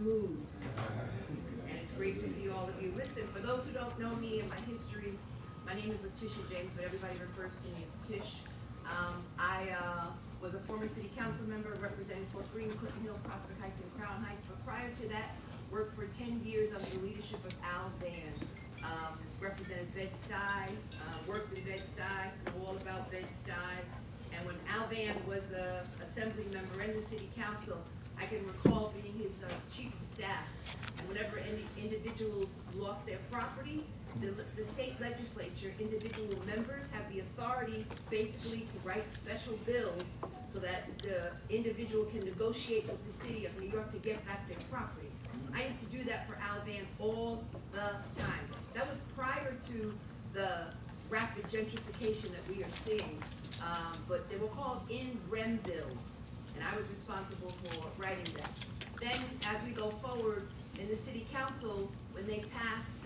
moon. And it's great to see all of you. Listen, for those who don't know me and my history, my name is Letitia James, but everybody refers to me as Tish. I was a former city council member representing Fort Greene, Clinton Hill, Prospect Heights, and Crown Heights, but prior to that, worked for 10 years under the leadership of Al Van. Represented Bed-Stuy, worked in Bed-Stuy, know all about Bed-Stuy. And when Al Van was the assembly member and the city council, I can recall being his chief of staff. And whenever any individuals lost their property, the state legislature, individual members have the authority basically to write special bills so that the individual can negotiate with the city of New York to get back their property. I used to do that for Al Van all the time. That was prior to the rapid gentrification that we are seeing, but they were called in rem bills, and I was responsible for writing them. Then, as we go forward in the city council, when they passed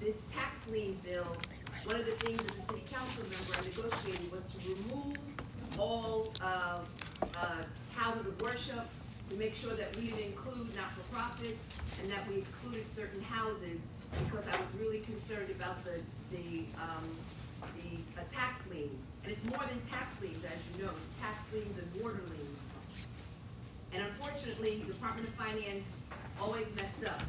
this tax lien bill, one of the things as a city council member I negotiated was to remove all houses of worship, to make sure that we didn't include not-for-profits, and that we excluded certain houses, because I was really concerned about these tax liens. And it's more than tax liens, as you know, it's tax liens and water liens. And unfortunately, the Department of Finance always messed up,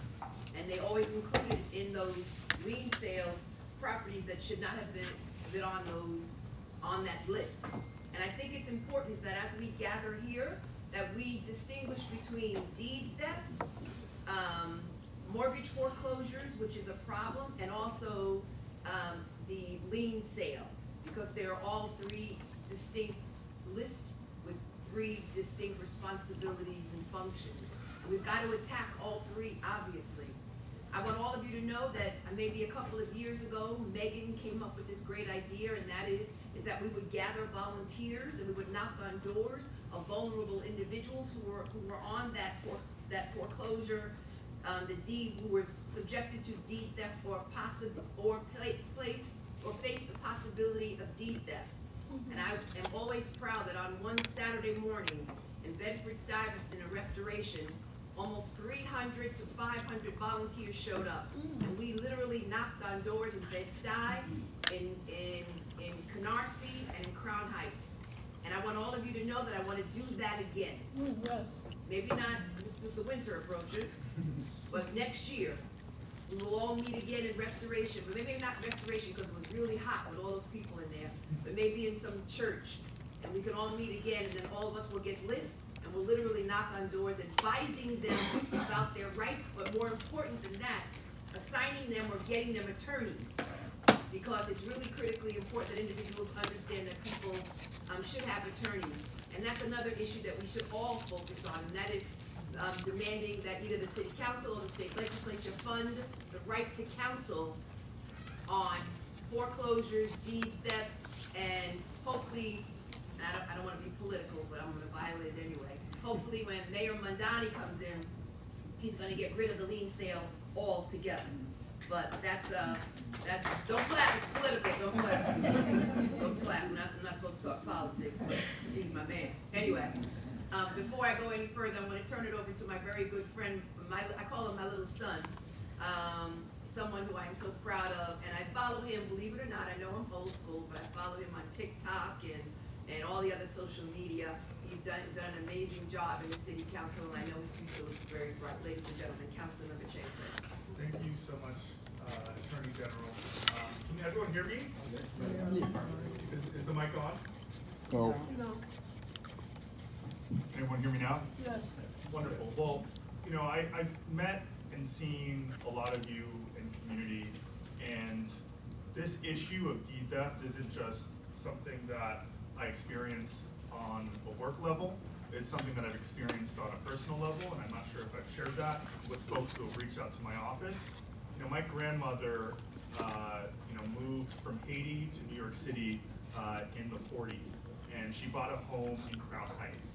and they always included in those lien sales properties that should not have been on that list. And I think it's important that as we gather here, that we distinguish between deed theft, mortgage foreclosures, which is a problem, and also the lien sale, because they're all three distinct lists with three distinct responsibilities and functions. And we've got to attack all three, obviously. I want all of you to know that maybe a couple of years ago, Megan came up with this great idea, and that is that we would gather volunteers and we would knock on doors of vulnerable individuals who were on that foreclosure, the deed, who were subjected to deed theft or face the possibility of deed theft. And I am always proud that on one Saturday morning in Bedford-Stuyvesant, a restoration, almost 300 to 500 volunteers showed up. And we literally knocked on doors in Bed-Stuy, in Canarsie, and in Crown Heights. And I want all of you to know that I want to do that again. Maybe not with the winter approaching, but next year, we will all meet again in restoration, but maybe not restoration because it was really hot with all those people in there, but maybe in some church, and we can all meet again, and then all of us will get lists, and we'll literally knock on doors advising them about their rights, but more important than that, assigning them or getting them attorneys, because it's really critically important that individuals understand that people should have attorneys. And that's another issue that we should all focus on, and that is demanding that either the city council or the state legislature fund the right to counsel on foreclosures, deed thefts, and hopefully, I don't want to be political, but I'm going to violate it anyway. Hopefully when Mayor Mondani comes in, he's going to get rid of the lien sale altogether. But that's don't clap, it's political, don't clap. Don't clap, I'm not supposed to talk politics, but he's my man. Anyway. Before I go any further, I want to turn it over to my very good friend, I call him my little son, someone who I am so proud of, and I follow him, believe it or not, I know I'm old school, but I follow him on TikTok and all the other social media. He's done an amazing job in the city council, and I know his future looks very bright. Ladies and gentlemen, Councilmember Chancellor. Thank you so much, Attorney General. Can everyone hear me? Is the mic on? No. Anyone hear me now? Yes. Wonderful. Well, you know, I've met and seen a lot of you in community, and this issue of deed theft isn't just something that I experience on a work level. It's something that I've experienced on a personal level, and I'm not sure if I've shared that with folks who have reached out to my office. You know, my grandmother, moved from Haiti to New York City in the 40s, and she bought a home in Crown Heights.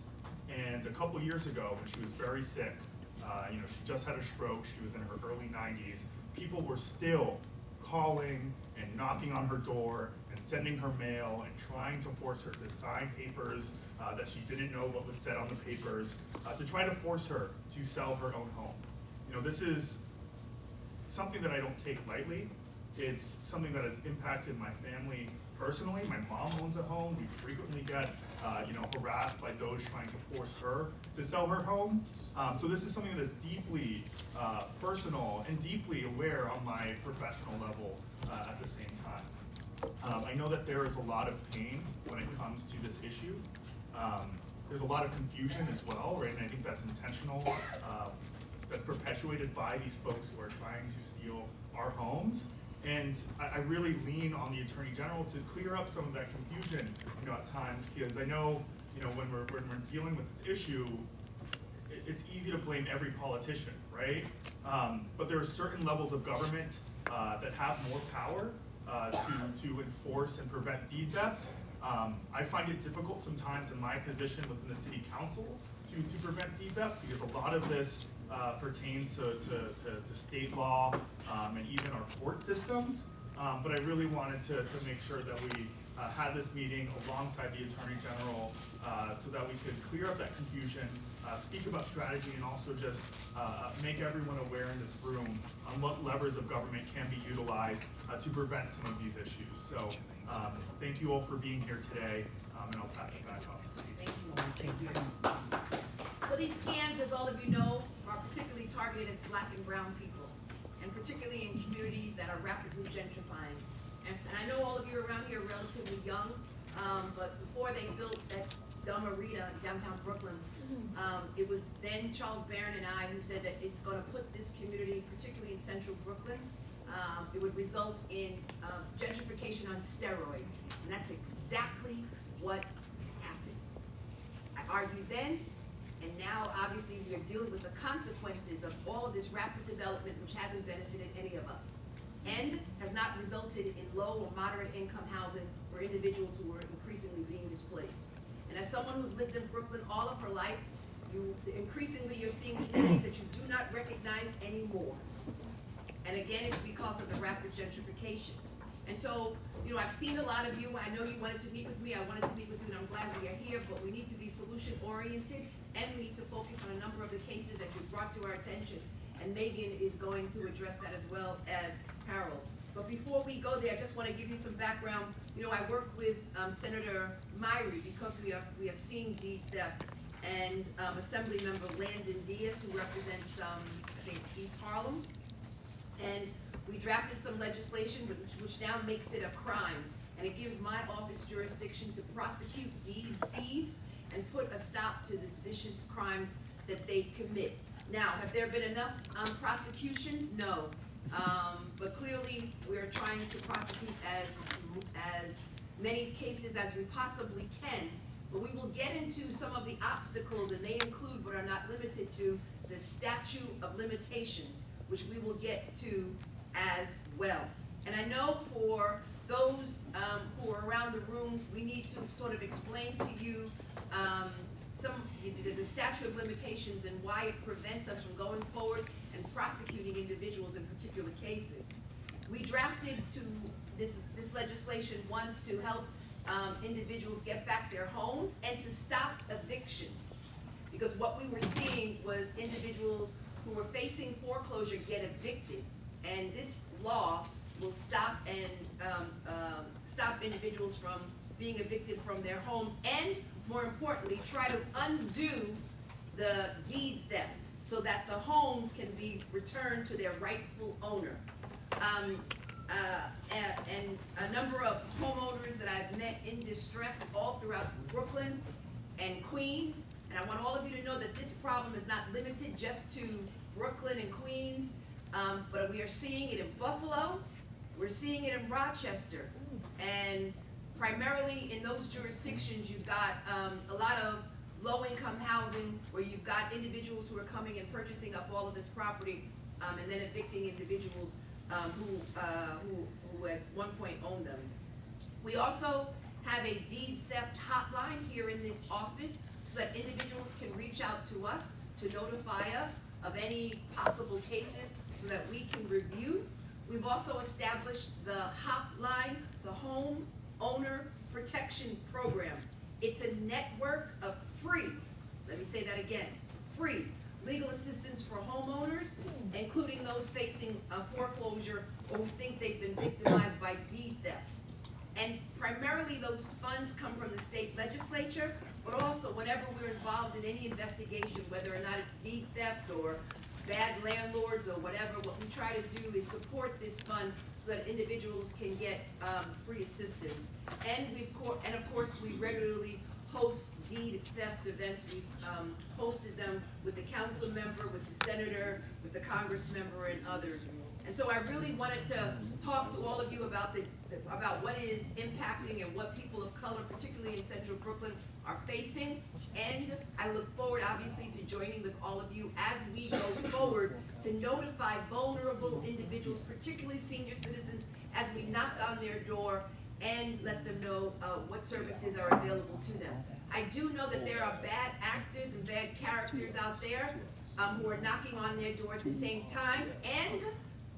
And a couple years ago, when she was very sick, she just had a stroke, she was in her early 90s, people were still calling and knocking on her door and and sending her mail and trying to force her to sign papers that she didn't know what was said on the papers, to try to force her to sell her own home. You know, this is something that I don't take lightly. It's something that has impacted my family personally. My mom owns a home. We frequently get, harassed by those trying to force her to sell her home. So this is something that is deeply personal and deeply aware on my professional level at the same time. I know that there is a lot of pain when it comes to this issue. There's a lot of confusion as well, right? And I think that's intentional. That's perpetuated by these folks who are trying to steal our homes. And I really lean on the Attorney General to clear up some of that confusion, at times, because I know, when we're dealing with this issue, it's easy to blame every politician, right? But there are certain levels of government that have more power to enforce and prevent deed theft. I find it difficult sometimes in my position within the city council to prevent deed theft, because a lot of this pertains to state law and even our court systems. But I really wanted to make sure that we had this meeting alongside the Attorney General so that we could clear up that confusion, speak about strategy, and also just make everyone aware in this room on what levers of government can be utilized to prevent some of these issues. So thank you all for being here today, and I'll pass it back off. Thank you. So these scams, as all of you know, are particularly targeted at Black and brown people, and particularly in communities that are rapidly gentrifying. And I know all of you around here are relatively young, but before they built that dumb arena in downtown Brooklyn, it was then Charles Barron and I who said that it's going to put this community, particularly in central Brooklyn, it would result in gentrification on steroids. And that's exactly what happened. I argued then, and now obviously we are dealing with the consequences of all of this rapid development, which hasn't benefited any of us, and has not resulted in low or moderate income housing for individuals who are increasingly being displaced. And as someone who's lived in Brooklyn all of her life, you're seeing communities that you do not recognize anymore. And again, it's because of the rapid gentrification. And so, I've seen a lot of you. I know you wanted to meet with me. I wanted to meet with you, and I'm glad we are here, but we need to be solution-oriented, and we need to focus on a number of the cases that you've brought to our attention. And Megan is going to address that as well as Harold. But before we go there, I just want to give you some background. I work with Senator Myrie because we have seen deed theft, and Assembly Member Landon Diaz, who represents, I think, East Harlem. And we drafted some legislation which now makes it a crime, and it gives my office jurisdiction to prosecute deed thieves and put a stop to these vicious crimes that they commit. Now, have there been enough prosecutions? No. But clearly, we're trying to prosecute as many cases as we possibly can. But we will get into some of the obstacles, and they include, but are not limited to, the statute of limitations, which we will get to as well. And I know for those who are around the room, we need to sort of explain to you the statute of limitations and why it prevents us from going forward and prosecuting individuals in particular cases. We drafted this legislation, one, to help individuals get back their homes and to stop evictions. Because what we were seeing was individuals who were facing foreclosure get evicted, and this law will stop individuals from being evicted from their homes, and more importantly, try to undo the deed theft so that the homes can be returned to their rightful owner. And a number of homeowners that I've met in distress all throughout Brooklyn and Queens, and I want all of you to know that this problem is not limited just to Brooklyn and Queens, but we are seeing it in Buffalo, we're seeing it in Rochester, and primarily in those jurisdictions you've got a lot of low-income housing where you've got individuals who are coming and purchasing up all of this property and then evicting individuals who at one point owned them. We also have a deed theft hotline here in this office so that individuals can reach out to us to notify us of any possible cases so that we can review. We've also established the hotline, the Home Owner Protection Program. It's a network of free, let me say that again, free legal assistance for homeowners, including those facing a foreclosure or who think they've been victimized by deed theft. And primarily those funds come from the state legislature, but also whenever we're involved in any investigation, whether or not it's deed theft or bad landlords or whatever, what we try to do is support this fund so that individuals can get free assistance. And of course, we regularly host deed theft events. We've hosted them with the council member, with the senator, with the congress member, and others. And so I really wanted to talk to all of you about what is impacting and what people of color, particularly in Central Brooklyn, are facing. And I look forward, obviously, to joining with all of you as we go forward to notify vulnerable individuals, particularly senior citizens, as we knock on their door and let them know what services are available to them. I do know that there are bad actors and bad characters out there who are knocking on their door at the same time, and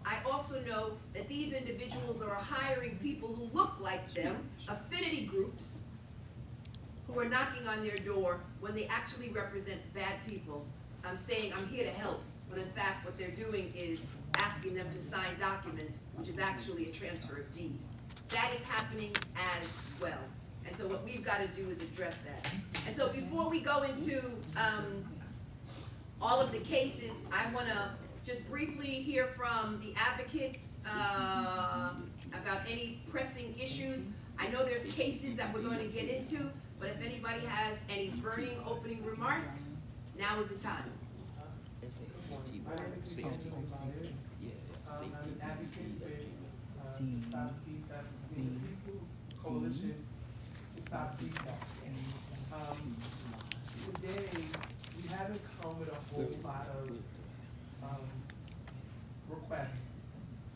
I also know that these individuals are hiring people who look like them, affinity groups, who are knocking on their door when they actually represent bad people, saying, I'm here to help, but in fact what they're doing is asking them to sign documents, which is actually a transfer of deed. That is happening as well. And so what we've got to do is address that. And so before we go into all of the cases, I want to just briefly hear from the advocates about any pressing issues. I know there's cases that we're going to get into, but if anybody has any burning opening remarks, now is the time. I'm an advocate with Stop Deed Theft, the People's Coalition to Stop Deed Theft. Today, we haven't come with a whole lot of requests.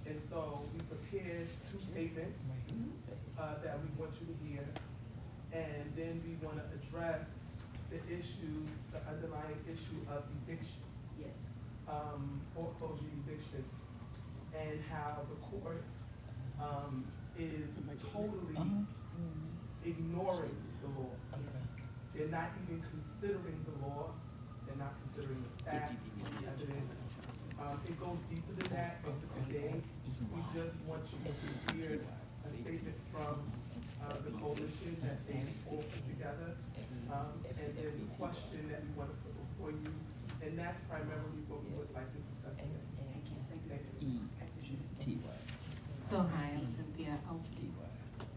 And so we prepared 2 statements that we want you to hear. And then we want to address the issues, the underlying issue of eviction. Yes. Foreclosure eviction, and how the court is totally ignoring the law. They're not even considering the law. They're not considering the facts, evidence. It goes deeper than that, but today we just want you to hear a statement from the coalition that they all put together, and then the question that we want to put before you, and that's primarily what we would like to discuss today. So hi, I'm Cynthia. I'll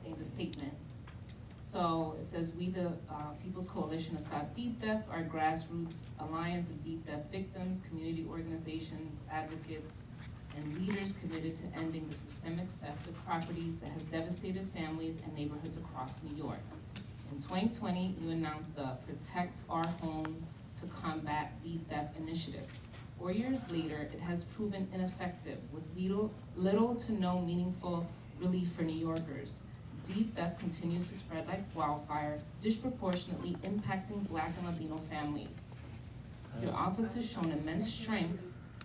say the statement. So it says, we the People's Coalition to Stop Deed Theft are a grassroots alliance of deed theft victims, community organizations, advocates, and leaders committed to ending the systemic theft of properties that has devastated families and neighborhoods across New York. In 2020, you announced the Protect Our Homes to Combat Deed Theft initiative. 4 years later, it has proven ineffective with little to no meaningful relief for New Yorkers. Deed theft continues to spread like wildfire, disproportionately impacting Black and Latino families. Your office has shown immense strength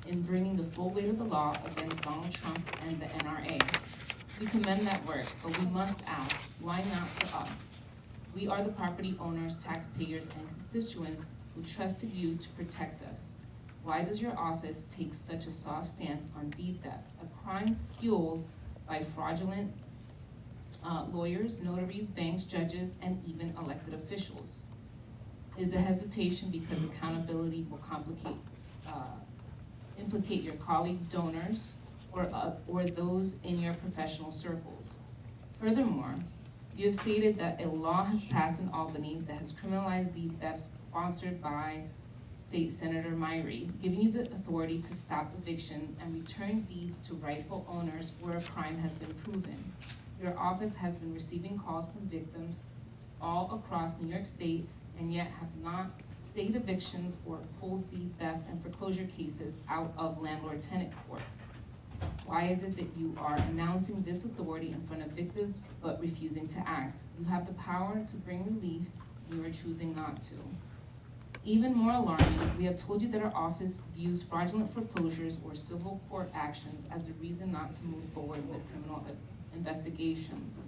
in bringing the full weight of the law against Donald Trump and the NRA. We commend that work, but we must ask, why not for us? We are the property owners, taxpayers, and constituents who trusted you to protect us. Why does your office take such a soft stance on deed theft, a crime fueled by fraudulent lawyers, notaries, banks, judges, and even elected officials? Is the hesitation because accountability will implicate your colleagues, donors, or those in your professional circles? Furthermore, you have stated that a law has passed in Albany that has criminalized deed theft sponsored by State Senator Myrie, giving you the authority to stop eviction and return deeds to rightful owners where a crime has been proven. Your office has been receiving calls from victims all across New York State and yet have not stayed evictions or pulled deed theft and foreclosure cases out of landlord-tenant court. Why is it that you are announcing this authority in front of victims but refusing to act? You have the power to bring relief, and you are choosing not to. Even more alarming, we have told you that our office views fraudulent foreclosures or civil court actions as a reason not to move forward with criminal investigations.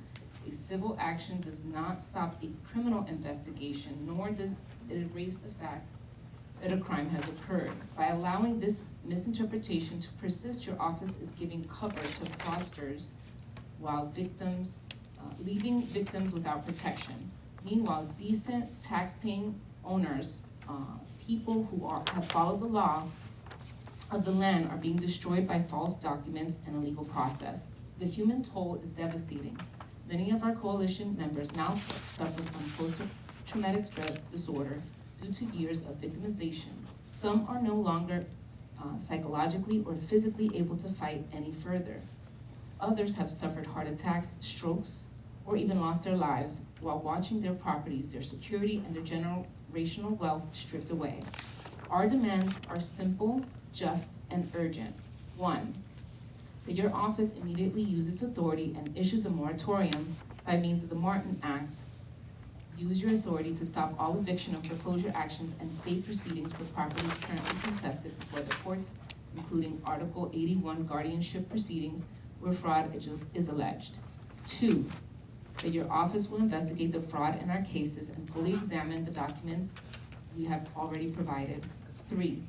A civil action does not stop a criminal investigation, nor does it erase the fact that a crime has occurred. By allowing this misinterpretation to persist, your office is giving cover to fraudsters while leaving victims without protection. Meanwhile, decent tax-paying owners, people who have followed the law of the land, are being destroyed by false documents and illegal process. The human toll is devastating. Many of our coalition members now suffer from post-traumatic stress disorder due to years of victimization. Some are no longer psychologically or physically able to fight any further. Others have suffered heart attacks, strokes, or even lost their lives while watching their properties, their security, and their generational wealth stripped away. Our demands are simple, just, and urgent. 1, that your office immediately uses authority and issues a moratorium by means of the Martin Act. Use your authority to stop all eviction and foreclosure actions and state proceedings for properties currently contested before the courts, including Article 81 guardianship proceedings where fraud is alleged. 2, that your office will investigate the fraud in our cases and fully examine the documents we have already provided. 3,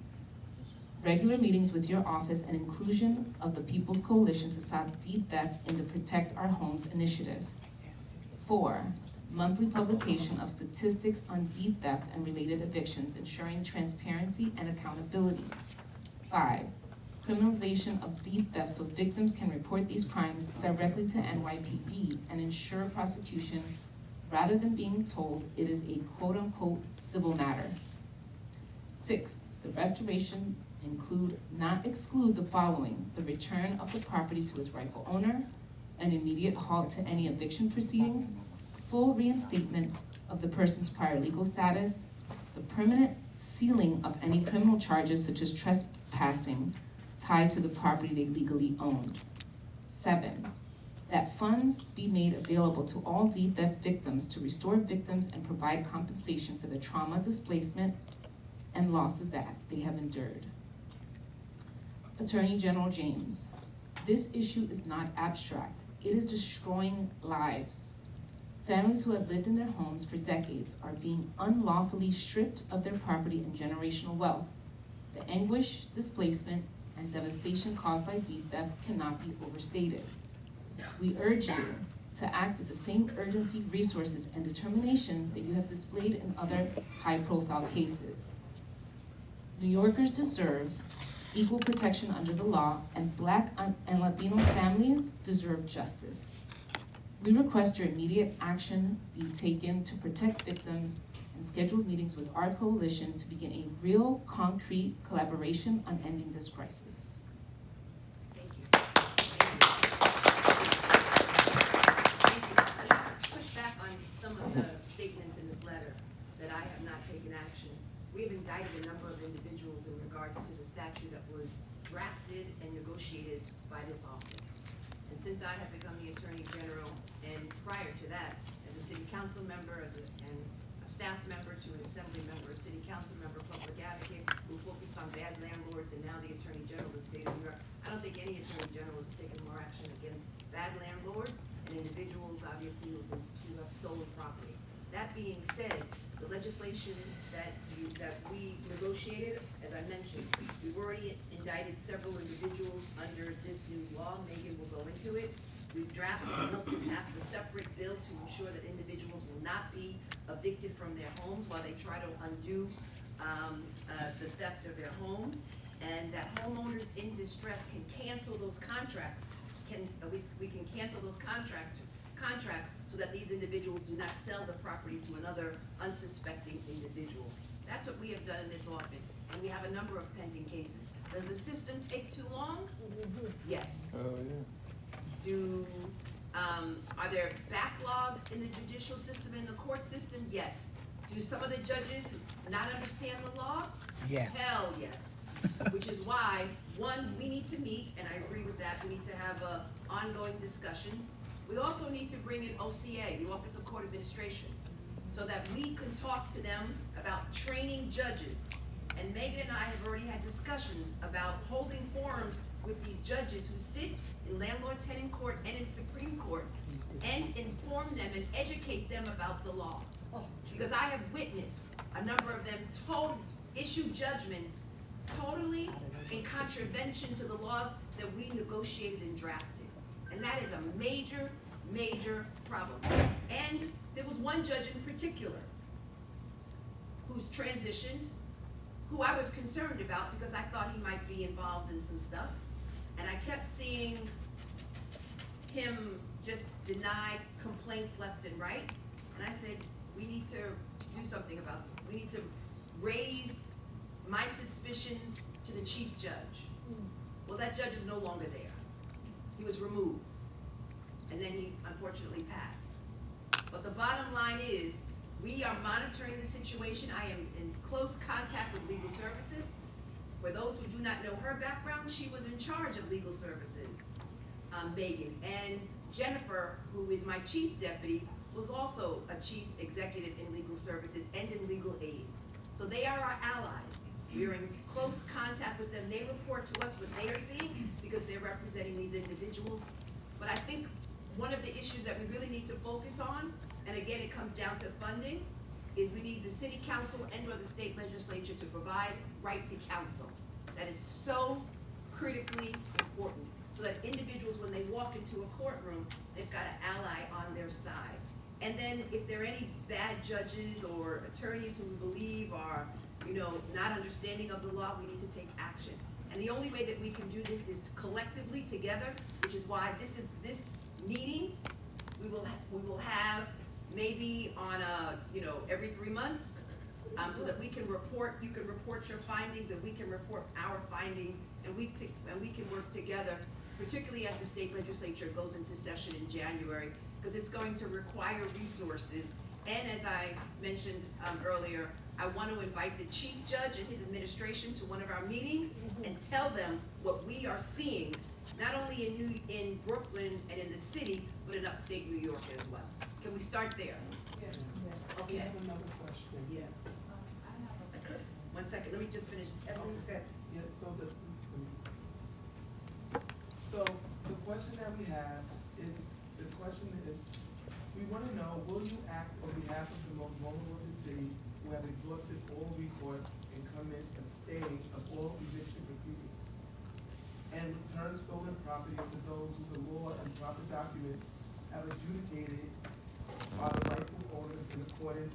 regular meetings with your office and inclusion of the People's Coalition to Stop Deed Theft in the Protect Our Homes initiative. 4, monthly publication of statistics on deed theft and related evictions, ensuring transparency and accountability. 5, criminalization of deed theft so victims can report these crimes directly to NYPD and ensure prosecution rather than being told it is a quote-unquote civil matter. 6, the restoration not exclude the following: the return of the property to its rightful owner, an immediate halt to any eviction proceedings, full reinstatement of the person's prior legal status, the permanent sealing of any criminal charges such as trespassing tied to the property they legally owned. 7, that funds be made available to all deed theft victims to restore victims and provide compensation for the trauma, displacement, and losses that they have endured. Attorney General James, this issue is not abstract. It is destroying lives. Families who have lived in their homes for decades are being unlawfully stripped of their property and generational wealth. The anguish, displacement, and devastation caused by deed theft cannot be overstated. We urge you to act with the same urgency, resources, and determination that you have displayed in other high-profile cases. New Yorkers deserve equal protection under the law, and Black and Latino families deserve justice. We request your immediate action be taken to protect victims and scheduled meetings with our coalition to begin a real, concrete collaboration on ending this crisis. Thank you. I'd like to push back on some of the statements in this letter that I have not taken action. We have indicted a number of individuals in regards to the statute that was drafted and negotiated by this office. And since I have become the Attorney General, and prior to that, as a city council member, and a staff member to an assembly member, a city council member, public advocate, who focused on bad landlords, and now the Attorney General of the state of New York, I don't think any Attorney General has taken more action against bad landlords and individuals, obviously, who have stolen property. That being said, the legislation that we negotiated, as I mentioned, we've already indicted several individuals under this new law. Megan will go into it. We've drafted and helped to pass a separate bill to ensure that individuals will not be evicted from their homes while they try to undo the theft of their homes, and that homeowners in distress can cancel those contracts. We can cancel those contracts so that these individuals do not sell the property to another unsuspecting individual. That's what we have done in this office, and we have a number of pending cases. Does the system take too long? Yes. Oh, yeah. Are there backlogs in the judicial system, in the court system? Yes. Do some of the judges not understand the law? Yes. Hell yes. Which is why, one, we need to meet, and I agree with that, we need to have ongoing discussions. We also need to bring in OCA, the Office of Court Administration, so that we can talk to them about training judges. And Megan and I have already had discussions about holding forums with these judges who sit in landlord-tenant court and in Supreme Court, and inform them and educate them about the law. Because I have witnessed a number of them issue judgments totally in contravention to the laws that we negotiated and drafted. And that is a major, major problem. And there was one judge in particular who's transitioned, who I was concerned about because I thought he might be involved in some stuff. And I kept seeing him just deny complaints left and right. And I said, we need to do something about it. We need to raise my suspicions to the chief judge. Well, that judge is no longer there. He was removed. And then he unfortunately passed. But the bottom line is, we are monitoring the situation. I am in close contact with legal services. For those who do not know her background, she was in charge of legal services, Megan. And Jennifer, who is my chief deputy, was also a chief executive in legal services and in legal aid. So they are our allies. We are in close contact with them. They report to us what they are seeing because they're representing these individuals. But I think one of the issues that we really need to focus on, and again, it comes down to funding, is we need the city council and or the state legislature to provide right to counsel. That is so critically important, so that individuals, when they walk into a courtroom, they've got an ally on their side. And then if there are any bad judges or attorneys who we believe are, not understanding of the law, we need to take action. And the only way that we can do this is collectively together, which is why this meeting, we will have maybe on every 3 months, so that we can report, you can report your findings and we can report our findings, and we can work together, particularly as the state legislature goes into session in January, because it's going to require resources. And as I mentioned earlier, I want to invite the chief judge and his administration to one of our meetings and tell them what we are seeing, not only in Brooklyn and in the city, but in upstate New York as well. Can we start there? Yes. We Okay. have another question. Yeah. One second, let me just finish. Okay. Yeah, so the question that we have is, we want to know, will you act on behalf of the most vulnerable in the city who have exhausted all recourse and commence a stay of all eviction proceedings, and return stolen property to those who the law and proper documents have adjudicated are the rightful owners in accordance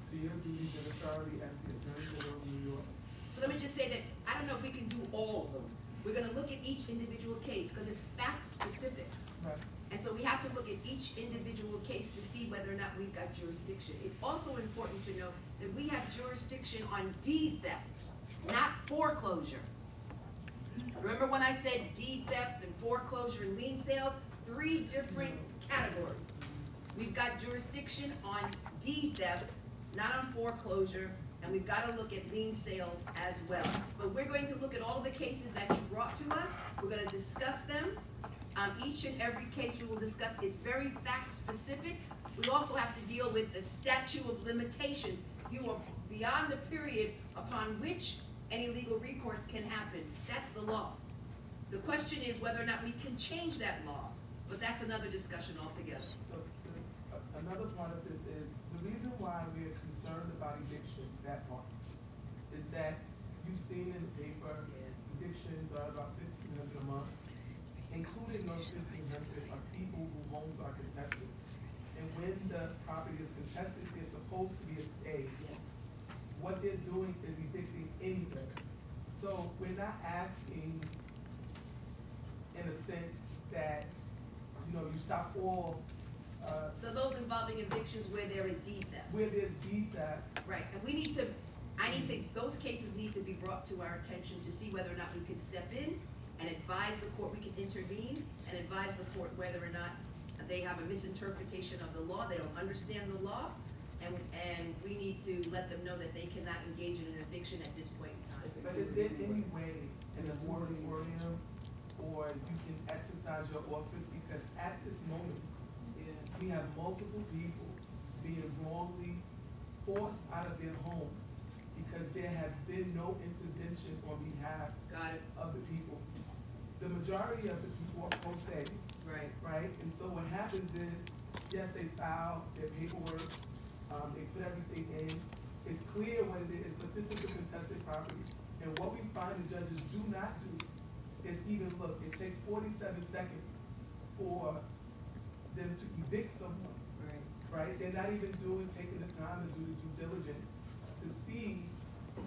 to your duties and authority as the Attorney General of New York? So let me just say that I don't know if we can do all of them. We're gonna look at each individual case, because it's fact specific. Right. And so we have to look at each individual case to see whether or not we've got jurisdiction. It's also important to know that we have jurisdiction on deed theft, not foreclosure. Remember when I said deed theft and foreclosure and lien sales? 3 different categories. We've got jurisdiction on deed theft, not on foreclosure, and we've got to look at lien sales as well. But we're going to look at all of the cases that you brought to us. We're going to discuss them. Each and every case we will discuss is very fact specific. We also have to deal with the statute of limitations. You are beyond the period upon which any legal recourse can happen. That's the law. The question is whether or not we can change that law, but that's another discussion altogether. So, another part of this is, the reason why we are concerned about eviction, that part, is that you've seen in the paper, evictions are about $1,500 a month, including those $1,500 are people whose homes are contested. And when the property is contested, there's supposed to be a stay. Yes. What they're doing is evicting anything. So we're not asking, in a sense, that, you stop all, So those involving evictions where there is deed theft. where there's deed theft. Right, and those cases need to be brought to our attention to see whether or not we can step in and advise the court, we can intervene and advise the court whether or not they have a misinterpretation of the law, they don't understand the law, and we need to let them know that they cannot engage in an eviction at this point in time. But is there any way in the moratorium, or you can exercise your office, because at this moment, we have multiple people being wrongly forced out of their homes because there has been no intervention on behalf Got it, of the people. The majority of the people are pro se, right, right? And so what happens is, yes, they file their paperwork, they put everything in, it's clear what it is, but this is a contested property. And what we find the judges do not do is even look, it takes 47 seconds for them to evict someone, right. right? They're not even taking the time to do the due diligence to see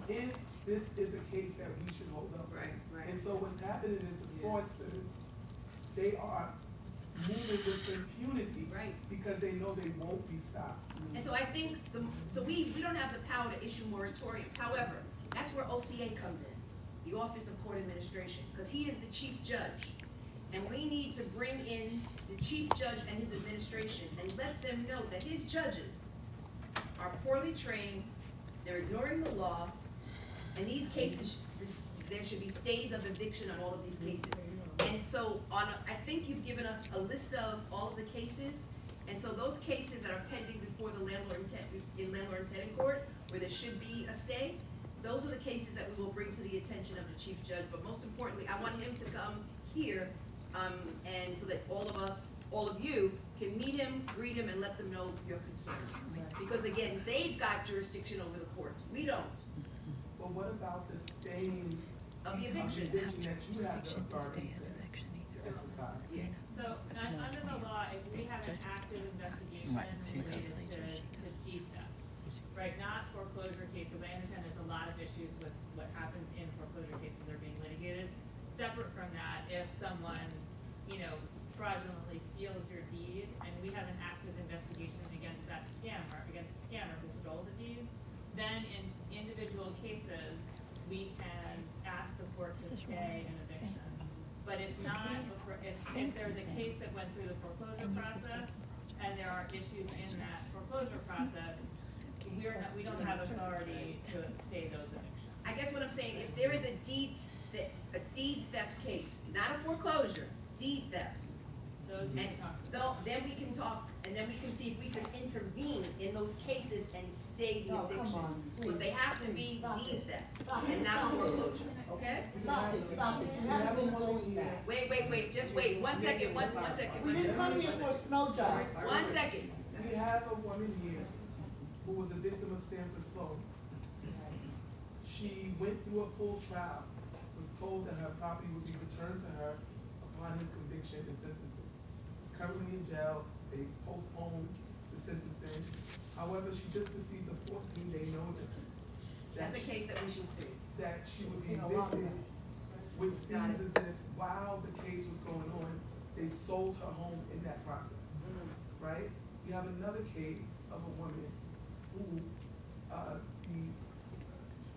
if this is a case that we should hold up. Right, right. And so what's happening is the Yeah. fraudsters, they are moving with impunity. Right. Because they know they won't be stopped. And so I think, we don't have the power to issue moratoriums. However, that's where OCA comes in, the Office of Court Administration, because he is the chief judge. And we need to bring in the chief judge and his administration and let them know that his judges are poorly trained, they're ignoring the law, and these cases, there should be stays of eviction on all of these cases. And so I think you've given us a list of all of the cases, and so those cases that are pending before the landlord and tenant court, where there should be a stay, those are the cases that we will bring to the attention of the chief judge. But most importantly, I want him to come here, and so that all of us, all of you, can meet him, greet him, and let them know your concerns. Because again, they've got jurisdiction over the courts, we don't. But what about the staying Of the eviction. that you have the authority to exercise? Yeah. So, under the law, if we have an active investigation Right, see, that's related to deed theft, right, not foreclosure cases, I understand there's a lot of issues with what happens in foreclosure cases that are being litigated. Separate from that, if someone, fraudulently steals your deed, and we have an active investigation against that scammer, against the scammer who stole the deed, then in individual cases, we can ask the court to stay an eviction. But it's not, if there's a case that went through the foreclosure process, and there are issues in that foreclosure process, we don't have authority to stay those evictions. I guess what I'm saying, if there is a deed theft case, not a foreclosure, deed theft, Those we and can talk about. then we can talk, and then we can see if we can intervene in those cases and stay the No, come eviction. on, But they please, have to please, be stop deed it. theft Stop and it, not stop it. foreclosure, okay? Stop it, stop it, you haven't been doing that. Wait, just wait, one second, one second, We one didn't come here second. for a snow job. One second. We have a woman here who was a victim of Sanford Sloan. She went through a full trial, was told that her property would be returned to her upon his conviction and sentencing. Currently in jail, they postponed the sentencing. However, she just received a 14-day notice. That's a case that we should see. That she was Seen a lot of evicted, that. which Got seems it. as if while the case was going on, they sold her home in that process. Right? We have another case of a woman who,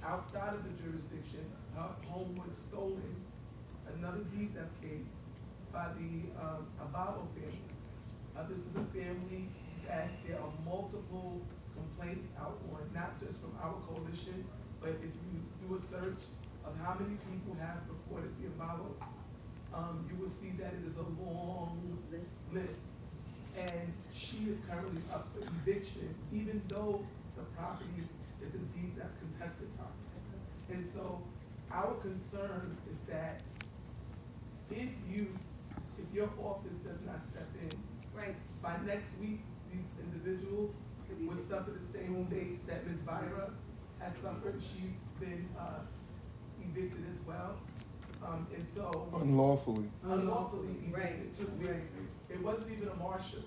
outside of the jurisdiction, her home was stolen, another deed theft case by the, Ababo family. This is a family that there are multiple complaints out on, not just from our coalition, but if you do a search of how many people have reported the Ababo, you will see that it is a long list. And she is currently up for eviction, even though the property is a deed theft contested property. And so our concern is that if your office does not step in, Right. by next week, these individuals would suffer the same fate that Ms. Byra has suffered. She's been evicted as well. And so Unlawfully. unlawfully Right. evicted to it wasn't even a marshal.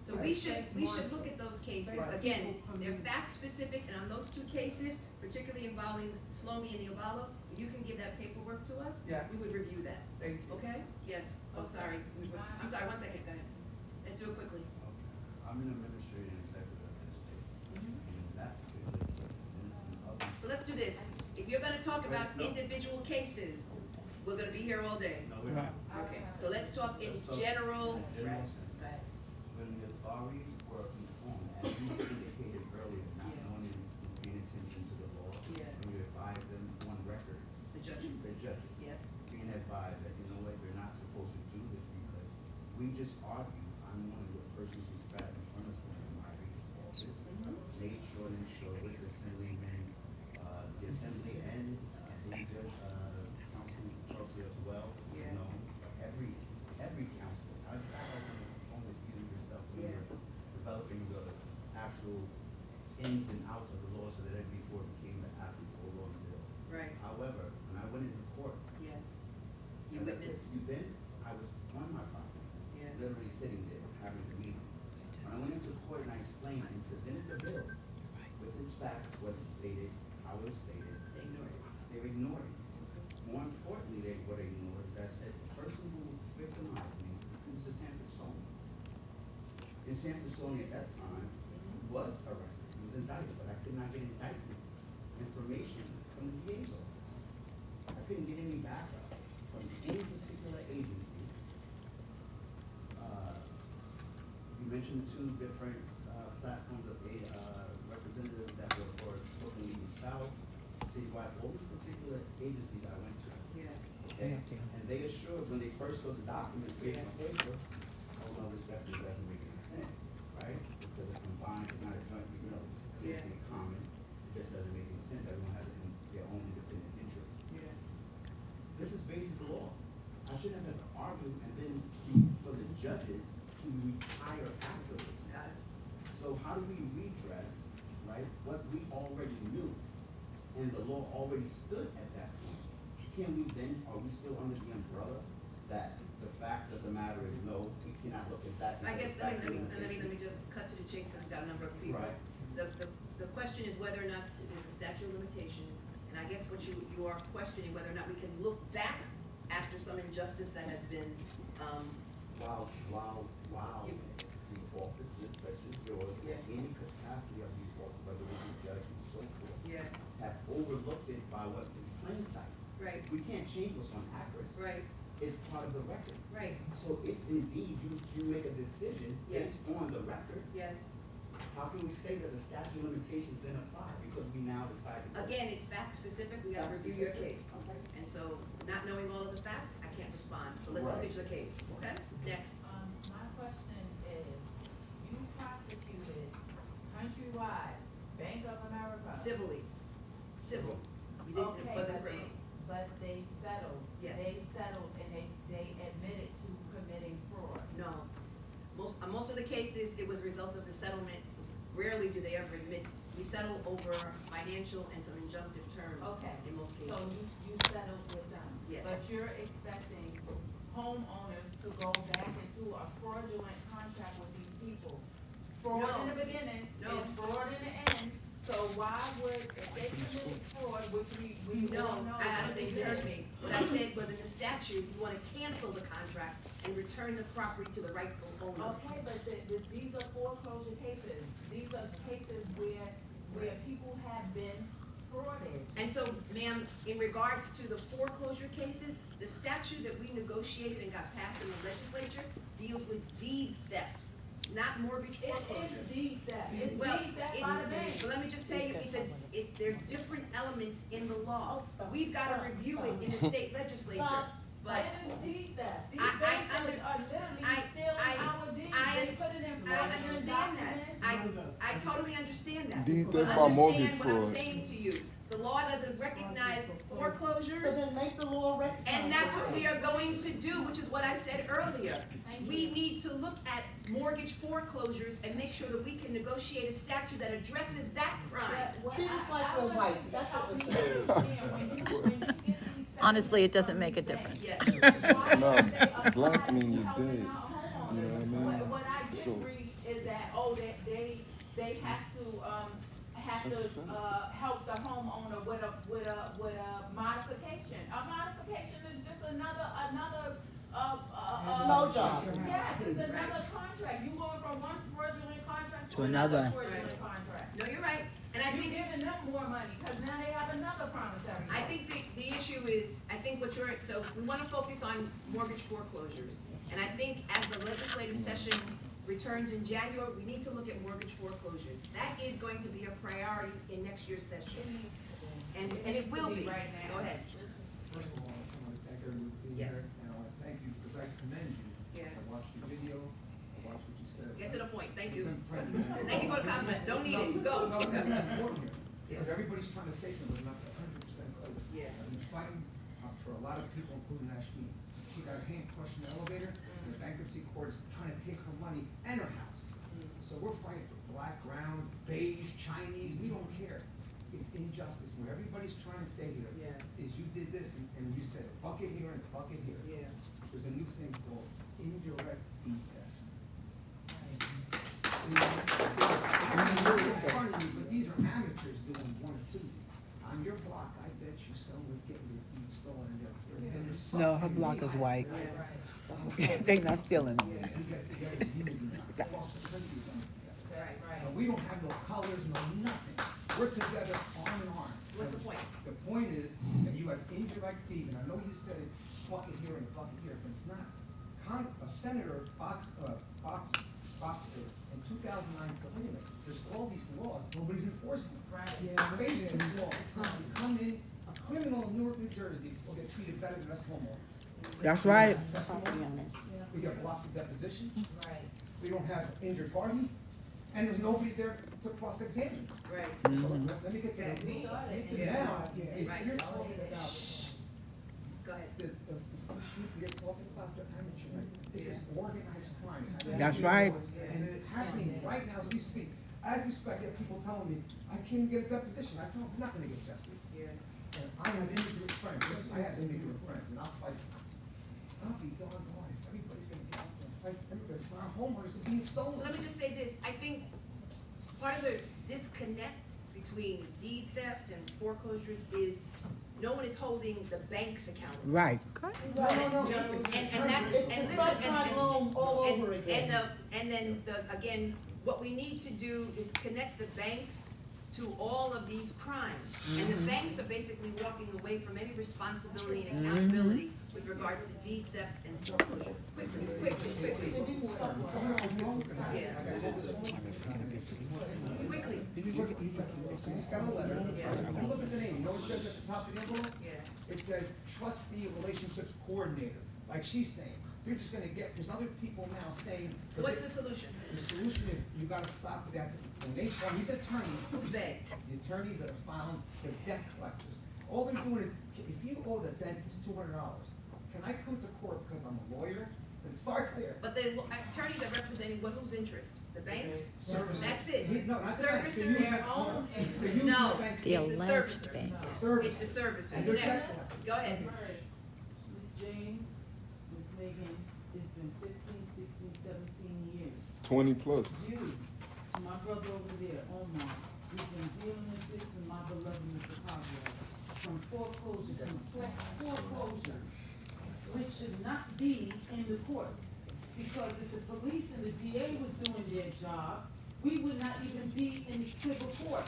So we should look at those cases, Right. again, they're fact specific, and on those two cases, particularly involving Slomi and the Obalos, if you can give that paperwork to us, Yeah. we would review that, Thank you. okay? Yes, I'm sorry, I'm sorry, one second, go ahead. Let's do it quickly. I'm an administrative executive of this state, and that particular case, and others. So let's do this, if you're gonna talk about No. individual cases, we're gonna be here all day. No, we're not. Okay, so let's talk in Let's talk general, in a right, general sense. go ahead. When the authorities were informed, as you indicated earlier, not Yeah. knowing and paying attention to the law, Yeah. and you advised them on record, The judges, the judges, yes, being advised that, you know what, you're not supposed to do this because we just argued, I'm one of the persons who sat in front of them in my office, made sure and ensured that the Assemblyman, then I was on my property, Yeah. literally sitting there, having a meeting. When I went into court and I explained and presented the bill with its facts, what it stated, how it stated, They ignore it. they were ignoring it. More importantly, what they ignored is I said, the person who victimized me, who's a San Francisco. In San Francisco at that time, was arrested, he was indicted, but I could not get indictment information from the DA's office. I couldn't get any backup from any particular agency. You mentioned two different platforms of representatives that were for Brooklyn East South, Citywide, all these particular agencies I went to. Yeah. Okay? And they assured, when they first saw the document based on paper, oh no, this definitely doesn't make any sense, right? Because it's combined, it's not a joint, you know, it's in common, it just doesn't make any sense, everyone has their own independent interest. Yeah. This is basic law. I shouldn't have to argue and then for the judges to retire afterwards. Got it. So how do we redress, right, what we already knew and the law already stood at that point? Can we then, are we still under the umbrella that the fact of the matter is no, we cannot look at that? I guess, as a let me just cut to the chase, because we've got a number of people. Right. The question is whether or not there's a statute of limitations, and I guess what you are questioning, whether or not we can look back after some injustice that has been, While the offices such as yours, Yeah. any capacity of these officers, whether it be judge and so forth, yeah, have overlooked it by what is plain sight. right, We can't change what's on Acris. right, It's part of the record. right, So if indeed you make a decision Yes. based on the record, yes. how can we say that the statute of limitations then apply because we now decided? Again, it's fact specific, we gotta review your case. Okay. And so, not knowing all of the facts, I can't respond, so let's look Right. at your case, okay? Next. My question is, you prosecuted Countrywide, Bank of America. Civilly, civil. We didn't, it Okay, wasn't criminal. but they settled. Yes. They settled and they admitted to committing fraud. No. Most of the cases, it was a result of the settlement. Rarely do they ever admit. We settle over financial and some injunctive terms Okay. in most So cases. you settled with them. Yes. But you're expecting homeowners to go back into a fraudulent contract with these people. Fraud No. in the beginning, No. it's fraud in the end. So why would, if they committed fraud, which we No, all know. I don't that think they you heard did. me. What I said was in the statute, you wanna cancel the contract and return the property to the rightful owner. Okay, but these are foreclosure cases. These are cases where people have been frauded. And so, ma'am, in regards to the foreclosure cases, the statute that we negotiated and got passed in the legislature deals with deed theft, not mortgage It foreclosure. is deed theft. It's Well, deed theft by the bank. but let me just say, there's different elements in the law. Oh, stop, We've gotta stop, review stop. it in the state legislature, Stop. but It is deed theft. These I- banks I- are literally I- stealing I- our deeds. I- They put it in I fraudulent understand that. documents. I totally understand that. Deed But theft by mortgage understand what I'm fraud. saying to you. The law doesn't recognize So foreclosures, then make the law recognize. and that's what it. we are going to do, which is what I said earlier. We need to look at mortgage foreclosures and make sure that we can negotiate a statute that addresses that crime. Treat us like we're white, that's what we're saying. Honestly, it doesn't make a difference. Yes. No, black mean you're dead. You know what I mean? What I did So- read is that, they have to help the homeowner with a modification. A modification is just another, Slow job. Yes, it's another contract. You going from one fraudulent contract To to another another. fraudulent contract. No, you're right, and I You're think, giving them more money, cause now they have another promissory note. I think the issue is, I think what you're, so we wanna focus on mortgage foreclosures. And I think as the legislative session returns in January, we need to look at mortgage foreclosures. That is going to be a priority in next year's session, and it will be. Right now. Go ahead. First of all, I want to thank everyone for being Yes. here, and I want to thank you because I commend you. Yeah. I watched your video, I watched what you said. Get to the point, thank you. President. Thank you for the compliment, don't need it, No, go. it's important here, because everybody's trying to say something, but not 100% clear. Yeah. I've been fighting for a lot of people, including Ashleen. She got her hand crushed in the elevator, and the bankruptcy court is trying to take her money and her house. So we're fighting for black, brown, beige, Chinese, we don't care. It's injustice. What everybody's trying to say here Yeah. is you did this and you said a bucket here and a bucket here. Yeah. there's a new thing called indirect fee theft. But these are amateurs doing one or two. On your block, I bet you someone's getting their feet stolen and they're. No, her block is white. They not stealing them. And we don't have no colors, no nothing. We're together arm in arm. What's the point? The point is that you have indirect fees, and I know you said it's bucket here and bucket here, but it's not. A senator, Boxer, in 2009 said, wait a minute, there's all these laws, nobody's enforcing them. Right. Basic laws. You come in, a criminal in Newark, New Jersey will get treated better than us homeowners. That's right. We get blocked for deposition, Right. we don't have injured party, and there's nobody there to cross-examine. Right. So let me get to Yeah, the. we are the injured Now, party. if Right. you're talking about, Go ahead. you're talking about the amateur, right? This is organized crime. That's right. And it's happening right now as we speak. As we speak, I get people telling me, I can't get a deposition, I tell them, I'm not gonna get justice. Yeah. And I have immigrant friends, listen, I have immigrant friends, and I'll fight for them. I'll be doggone if everybody's gonna get out there and fight immigrants, when our homeowners are being stolen. So let me just say this, I think part of the disconnect between deed theft and foreclosures is no one is holding the banks accountable. Right. And that's, and listen, and then again, what we need to do is connect the banks to all of these crimes. And the banks are basically walking away from any responsibility and accountability with regards to deed theft and foreclosures. Quickly. Yeah. Quickly. You just got a letter. Yeah. If you look at the name, you know what it says at the top of the envelope? Yeah. It says trustee relationships coordinator, like she's saying. You're just gonna get, there's other people now saying. So what's the solution? The solution is you gotta stop that. When they, these attorneys. Who's they? The attorneys that are filing, the debt collectors. All they're doing is, if you owe the dentist $200, can I come to court because I'm a lawyer? It starts there. But the attorneys are representing whose interest? The banks? Servicers. That's it. No, not the banks. They're using Servicers? their own- they're using No, the banks. The it's the alleged servicers. bank. It's the servicers. And they're Next, tax- go ahead. Ms. James, Ms. Megan, it's been 15, 16, 17 years. 20 plus. You, to my brother over there, Omar, we've been dealing with this in my beloved Mr. Pablo. From foreclosure, complex foreclosure, which should not be in the courts. Because if the police and the DA was doing their job, we would not even be in civil court.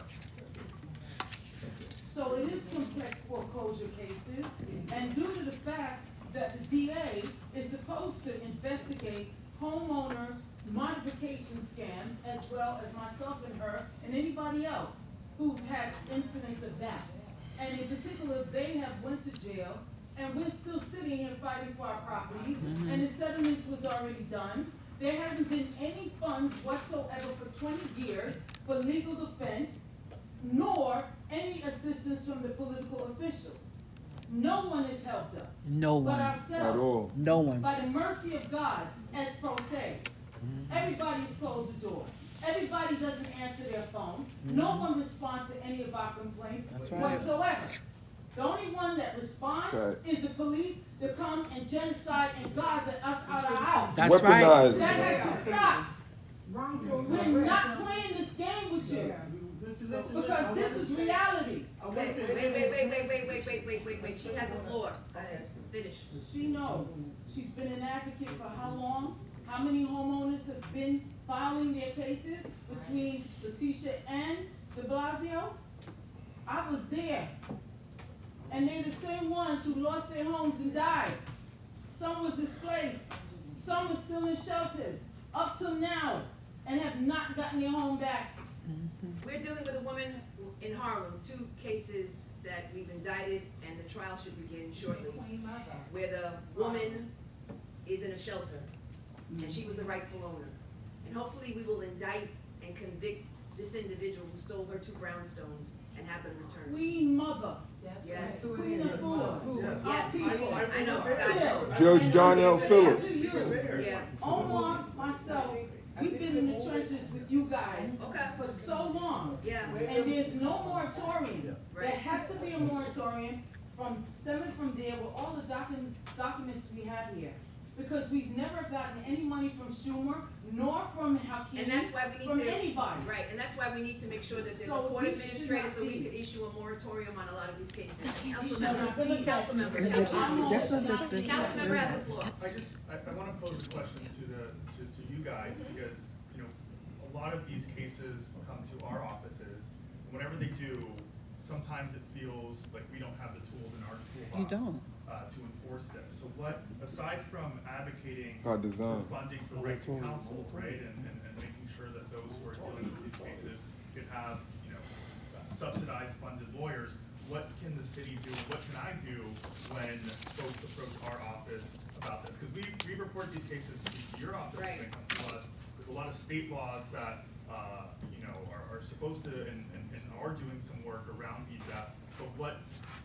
So it is complex foreclosure cases, and due to the fact that the DA is supposed to investigate homeowner modification scams, as well as myself and her, and anybody else who had incidents of that. And in particular, they have went to jail, and we're still sitting here fighting for our properties, and the settlements was already done. There hasn't been any funds whatsoever for 20 years for legal defense, nor any assistance from the political officials. No one has helped us. No But one. ourselves. At all. No one. By the mercy of God, as pro se. Everybody's closed the door. Everybody doesn't answer their phone. No one responds to any of our complaints That's right. whatsoever. The only one that responds Fact. is the police to come and genocide and Gaza us out of our house. That's right. Weaponized. That has to stop. We're not playing this game with you. Because this is reality. Okay, wait. She has the floor. Go ahead, finish. She knows. She's been an advocate for how long? How many homeowners has been filing their cases between Letitia and de Blasio? I was there. And they're the same ones who lost their homes and died. Some was displaced. Some were still in shelters up till now and have not gotten their home back. We're dealing with a woman in Harlem, 2 cases that we've indicted, and the trial should begin shortly, where the woman is in a shelter, and she was the rightful owner. And hopefully we will indict and convict this individual who stole her 2 brownstones and have them returned. Queen Mother. Yes. Queen of food. Yes, People. I know. Judge John L. Phillips. To you. Yeah. Omar, myself, we've been in the trenches with you guys Okay. for so long. Yeah. And there's no moratorium. There Right. has to be a moratorium stemming from there with all the documents we have here. because we've never gotten any money from Schumer, nor from Hakeem, And that's why we need from to. anybody. Right, and that's why we need to make sure that there's a So court we should administrator, not so we be- could issue a moratorium on a lot of these cases. should not be. Councilmember. Is it- that's not just business. Councilmember has the floor. I wanna pose a question to you guys, because, you know, a lot of these cases come to our offices, and whenever they do, sometimes it feels like we don't have the tools in our toolbox. You don't. To enforce this. So what, aside from advocating By for design. funding for right to counsel, right, and making sure that those who are dealing with these cases can have, you know, subsidized funded lawyers, what can the city do, what can I do when folks approach our office about this? Because we report these cases to your office, Right. when it comes to us. There's a lot of state laws that, you know, are supposed to and are doing some work around DDEP, but what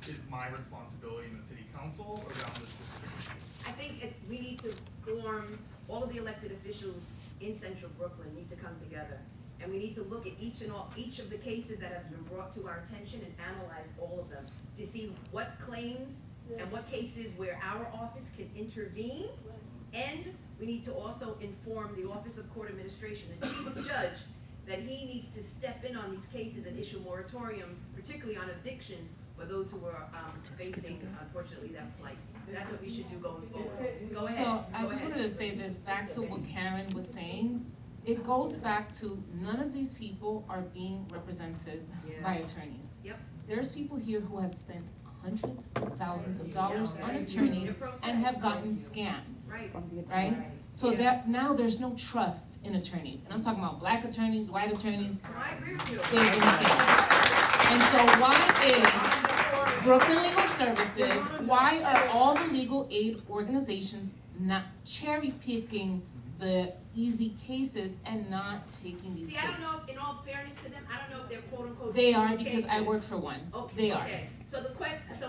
is my responsibility in the city council around this specific issue? I think we need to form, all of the elected officials in central Brooklyn need to come together. And we need to look at each of the cases that have been brought to our attention and analyze all of them to see what claims and what cases where our office can intervene. And we need to also inform the Office of Court Administration, the chief judge, that he needs to step in on these cases and issue moratoriums, particularly on evictions for those who are facing, unfortunately, that plight. That's what we should do going forward. Go ahead. So I Go just ahead. wanted to say this, back to what Karen was saying. It goes back to none of these people are being represented by attorneys. Yep. There's people here who have spent hundreds of thousands of dollars on Yeah. attorneys You're pro se. and have gotten scammed, Right. right? So Yeah. that, now there's no trust in attorneys. And I'm talking about black attorneys, white attorneys, I agree with you. they've been scammed. And so why is Brooklyn Legal Services, why are all the legal aid organizations not cherry picking the easy cases and not taking these See, I don't know, if, cases? in all fairness to them, I don't know if they're quote unquote. They easy are, because I cases. work for one. Okay, They are. okay. So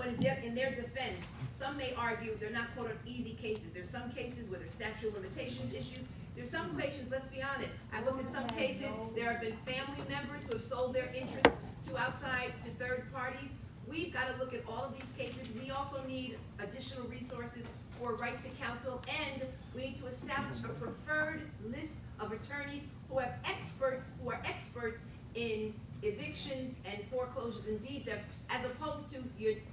in their defense, some may argue they're not quote unquote easy cases. There's some cases where there's statute of limitations issues. There's some cases, let's be honest, I looked at some cases, there have been family members who have sold their interests to third parties. We've gotta look at all of these cases. We also need additional resources for right to counsel, and we need to establish a preferred list of attorneys who are experts in evictions and foreclosures and deed thefts, as opposed to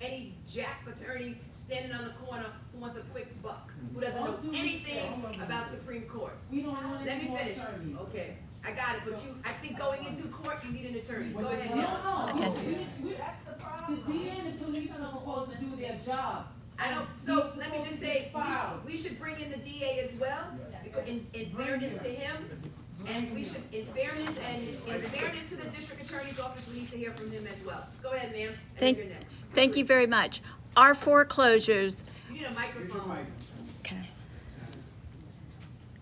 any jack attorney standing on the corner who wants a quick buck, who doesn't know anything about Supreme Court. We don't want Let any me more finish. attorneys. Okay, I got it, but I think going into court, you need an attorney. Go ahead, No, Neil. no, Okay. That's the the problem. DA and the police are supposed to do their job. I don't, so let me just say, Filed. we should bring in the DA as well, because in fairness to him, and we should, in fairness to the district attorney's office, we need to hear from him as well. Go ahead, ma'am, and then Thank, you're next. thank you very much. Our foreclosures, You need a microphone. okay.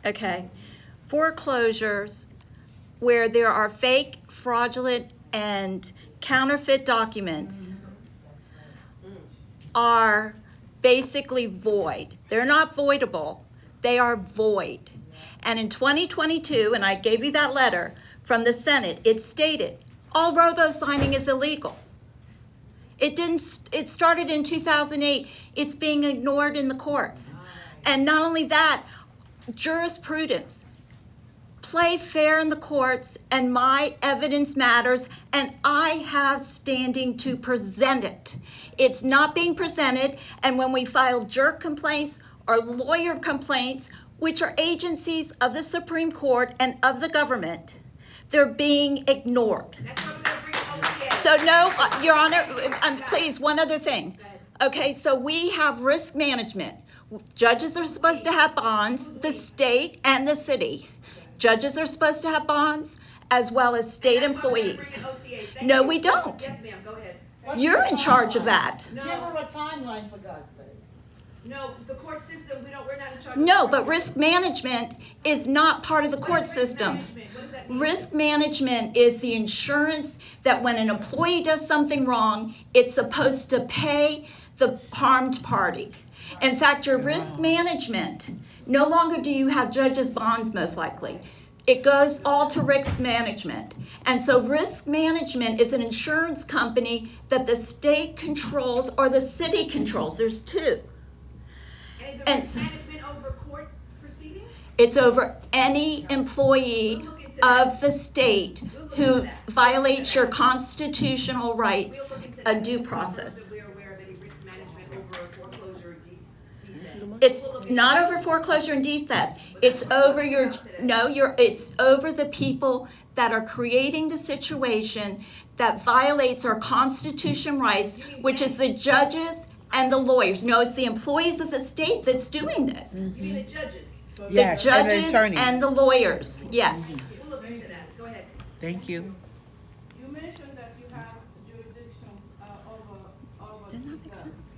Okay. Foreclosures where there are fake, fraudulent, and counterfeit documents are basically void. They're not voidable, they are void. And in 2022, and I gave you that letter from the Senate, it stated, all robo-signing is illegal. It started in 2008. It's being ignored in the courts. And not only that, jurisprudence. Play fair in the courts, and my evidence matters, and I have standing to present it. It's not being presented, and when we file jerk complaints or lawyer complaints, which are agencies of the Supreme Court and of the government, they're being ignored. That's why we're gonna bring OCA. So no, Your Honor, please, one other thing. Okay, so we have risk management. Judges are supposed to have bonds, the state and the city. Judges are supposed to have bonds, as well as state And that's why we're gonna employees. bring in OCA. Thank No, you. we don't. Yes, ma'am, go ahead. You're in charge of that. No, Give her a timeline, for God's sake. no, the court system, we're not in charge of. No, the but court risk management is not part of the system. court What is risk system. management? What does that mean? Risk management is the insurance that when an employee does something wrong, it's supposed to pay the harmed party. In fact, your risk management, no longer do you have judges' bonds most likely. It goes all to risk management. And so risk management is an insurance company that the state controls or the city controls. There's two. And is the And risk so- management over court proceeding? It's over any employee of the state who violates your constitutional rights We'll look into a that. due Just process. so we're aware of any risk management over foreclosure or deed. It's not over foreclosure and deed theft. It's over it's over the people that are creating the situation that violates our constitutional rights, which is the judges and the lawyers. No, it's the employees of the state that's doing this. You mean the judges? Yes, The and the judges attorneys. and the lawyers, yes. We'll look into that. Go ahead. Thank you. You mentioned that you have jurisdiction over the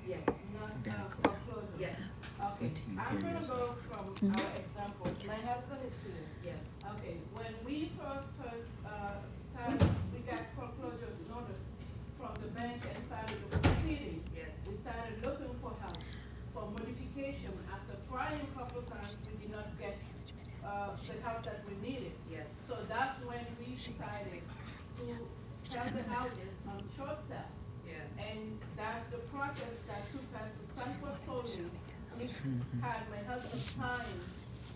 Yes, not foreclosure. yes, Okay, I'm gonna go from our example. My husband is here. yes. Okay, when we first started, we got foreclosure notice from the bank and started the proceeding. Yes. We started looking for help, for modification. After trying a couple of times, we did not get, the help that we needed. Yes. So that's when we decided to sell the houses on short sale. Yeah. And that's the process that took us to Sanford Solely. We had my husband sign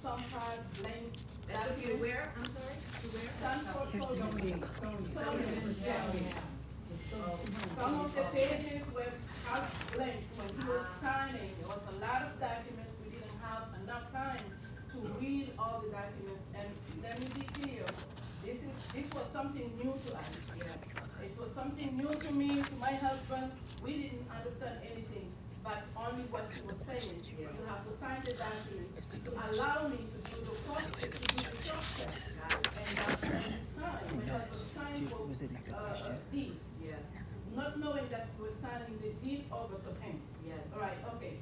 some hard blank. That took you to where? I'm sorry? To where? Sanford Solely. Some of the pages were hard blank when he was signing. There was a lot of documents. We didn't have enough time to read all the documents. And let me be clear, this was something new to us. It was something new to me, to my husband. We didn't understand anything, but only what he was saying. You have to sign the documents to allow me to do the process, to do the process. And that's when we signed. My husband signed for deeds, Yeah, not knowing that we're signing the deed over to him. yes, All right, okay.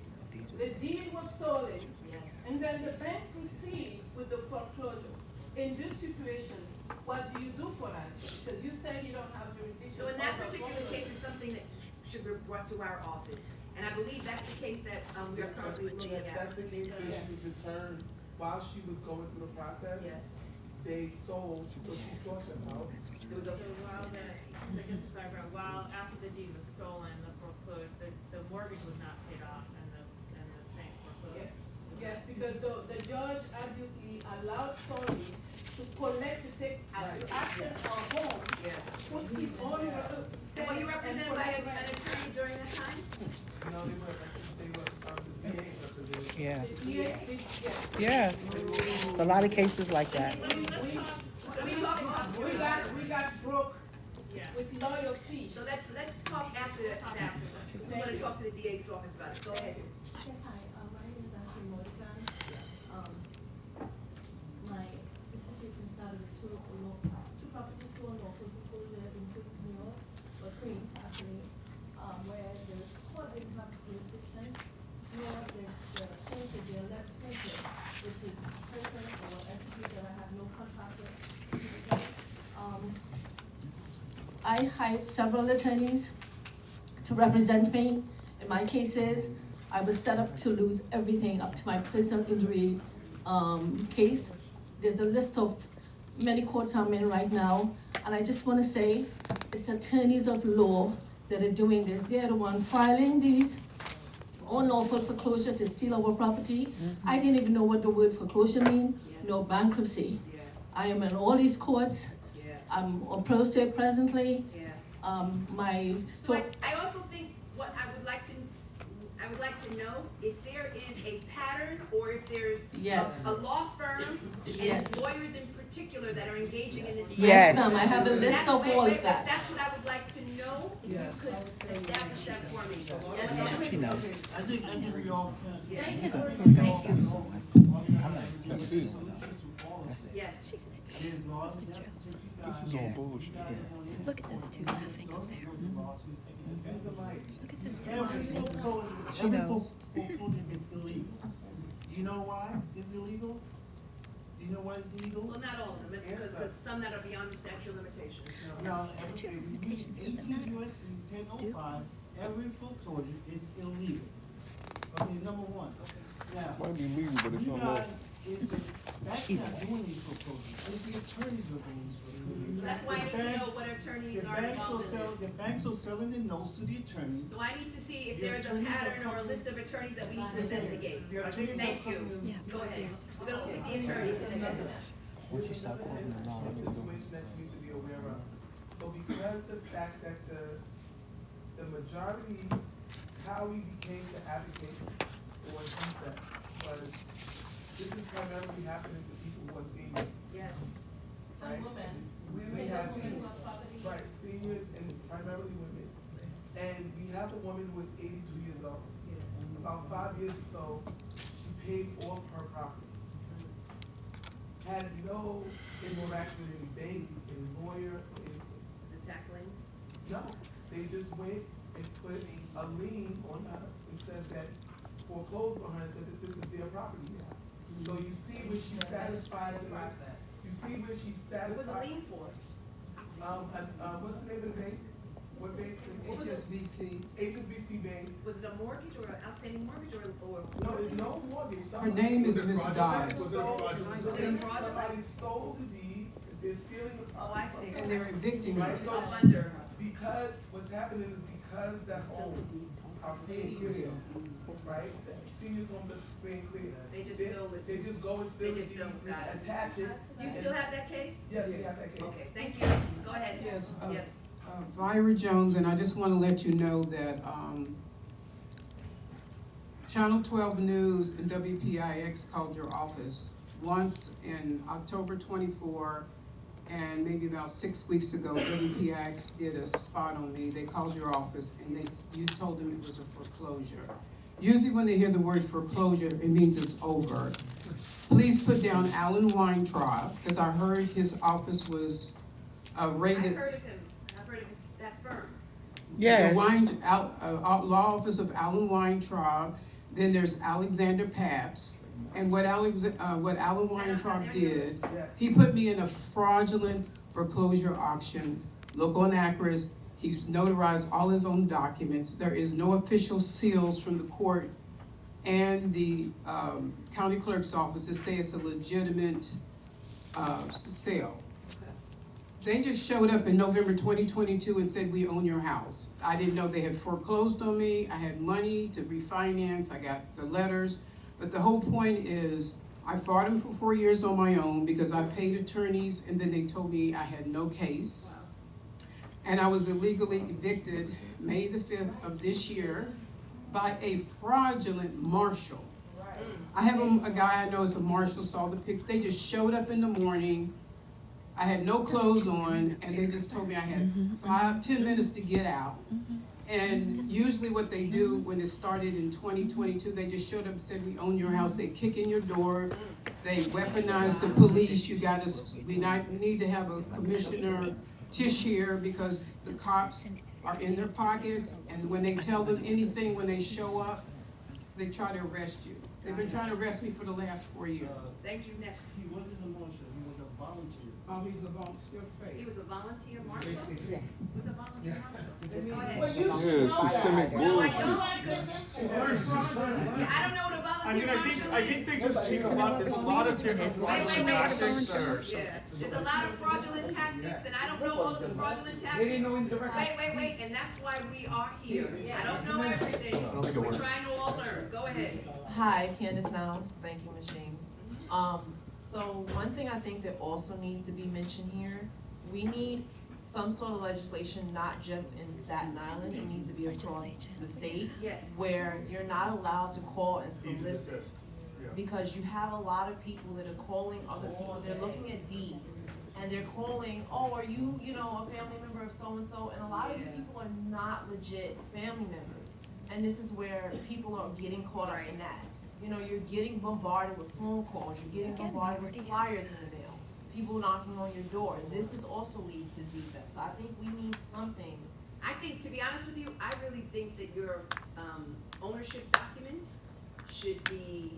The deed was stolen, yes. and then the bank proceeded with the foreclosure. In this situation, what do you do for us? Because you say you don't have jurisdiction. So in that over particular foreclosure. case, it's something that should be brought to our office. And I believe that's the case that, we are currently looking at. That's the case that she was returned while she was going through the process. Yes. They sold, so she sold them out. There was a, So while after the deed was stolen, the foreclosure, the mortgage was not paid off and the bank foreclosed. Yes, because the judge obviously allowed Tony to collect, to take, to access our home, yes. put his own. And were you represented by an attorney during that time? No, they were the VA represented. Yeah. Yes. Yes. It's a lot of cases like that. We got broke Yeah. with lawyer fees. So let's talk after that. We're gonna talk to the DA's office about it. Go ahead. Yes, hi, my name is Ashley Morgan. My situation started with two properties, two unlawful foreclosure in Queens, New York, or Queens actually, where the court didn't have jurisdiction, nor the plaintiff, the alleged plaintiff, which is person or entity that I have no contact with. I hired several attorneys to represent me in my cases. I was set up to lose everything up to my personal injury case. There's a list of many courts I'm in right now, and I just want to say it's attorneys of law that are doing this. They're the one filing these unlawful foreclosure to steal our property. I didn't even know what the word foreclosure mean, no bankruptcy. Yeah, I am in all these courts. yeah, I'm on pro se presently. yeah. My So story. I also think what I would like to know if there is a pattern or if there's Yes. a law firm and Yes. lawyers in particular that are engaging in this. Yes. Ma'am, I have a list of all of that. That's what I would like to know, if you could establish that for me. Yes, ma'am. She knows. I think we all can. Yeah. You got to stop sewing. I'm not gonna sew it up. That's it. Yes. There's laws and that, so you guys- This is all bullshit. Look at those two laughing up there. Look at those two Every foreclosure, She every knows. foreclosure is illegal. You know why it's illegal? Do you know why it's illegal? Well, not all of them, because some that are beyond the statute of limitations. Now, statute of limitations doesn't 18 matter. U.S.C. 1005, every foreclosure is illegal. Okay, number one. Now, Might be legal, but it's you unlawful. guys, that's not doing these foreclosures, it's the attorneys who are doing these foreclosures. that's why I need to know what attorneys are involved in this. The banks are selling the notes to the attorneys. So I need to see if The there's a attorneys are pattern or a coming- list of attorneys that we need to Listen, investigate. the attorneys are Thank you. coming- Go ahead. We're gonna look at the attorneys. Once you start quoting the law, One you go. situation that you need to be aware of. So because the fact that the majority, how we became to advocate for defect was, this is primarily happening to people who are seniors, Yes. right? We have right, seniors and primarily women. And we have a woman who is 82 years old. About 5 years or so, she paid off her property. Had no interaction with any bank, any lawyer, or anything. Is it tax liens? No, they just went and put a lien on her and said that foreclosed on her and said that this is their property now. So you see where she's satisfied with, you see where she's What was the satisfied. lien for? What's the name of the bank? What bank? What was it? HSBC Bank. Was it a mortgage or an outstanding mortgage or? No, there's no mortgage. Her name is Miss Dodds. Somebody stole the deed, they're stealing the Oh, I see. And they're evicting Right, her. so Up under. because what's happening is because that home are being clear, right? Seniors home that's being clear. They just They- still with- They just go and they steal the just deed, still got it. attach it. Do you still have that case? Yes, we have that case. Okay, thank you. Go ahead. Yes, Yes. Myra Jones, and I just want to let you know that Channel 12 News and WPIX called your office once in October 24, and maybe about 6 weeks ago, WPIX did a spot on me. They called your office and you told them it was a foreclosure. Usually when they hear the word foreclosure, it means it's over. Please put down Alan Weintraub, because I heard his office was rated. I've heard of him. I've heard of that firm. The law office of Alan Weintraub, then there's Alexander Pabst. And what Alan Weintraub did, he put me in a fraudulent foreclosure auction, local Anacris. He's notarized all his own documents. There is no official seals from the court and the county clerk's office to say it's a legitimate sale. They just showed up in November 2022 and said, we own your house. I didn't know they had foreclosed on me. I had money to refinance. I got the letters. But the whole point is, I fought them for 4 years on my own because I paid attorneys, and then they told me I had no case. And I was illegally evicted May the 5th of this year by a fraudulent marshal. I have a guy I know is a marshal, saw the picture. They just showed up in the morning. I had no clothes on, and they just told me I had 10 minutes to get out. And usually what they do when it started in 2022, they just showed up and said, we own your house. They kick in your door. They weaponize the police. We need to have a Commissioner Tisch here because the cops are in their pockets. And when they tell them anything, when they show up, they try to arrest you. They've been trying to arrest me for the last 4 years. Thank you. Next. He wasn't a marshal, he was a volunteer. He was a volunteer. He was a volunteer marshal? What's a volunteer marshal? Go ahead. Well, you Yeah, systemic No, I bullshit. don't. Yeah, I don't know what a volunteer marshal is. I think they just take a lot, there's a lot of different fraudulent tactics that are. Yeah, there's a lot of fraudulent tactics, and I don't know all of the fraudulent tactics. They didn't know indirect. Wait, and that's why we are here. I don't know everything. don't think it We're works. trying to all learn. Go ahead. Hi, Candace Niles, thank you, Ms. James. So one thing I think that also needs to be mentioned here, we need some sort of legislation, not just in Staten Island, it needs to be across the state. Yes. Where you're not allowed to call and Cease and solicit. desist. Yeah. Because you have a lot of people that are calling other people, they're looking at deeds, and they're calling, oh, are you, a family member of so-and-so, and a lot of these people are not legit family members. And this is where people are getting caught up in that. You're getting bombarded with phone calls, you're getting bombarded with flyers in the mail, people knocking on your door. This is also leading to defect. So I think we need something. I think, to be honest with you, I really think that your ownership documents should be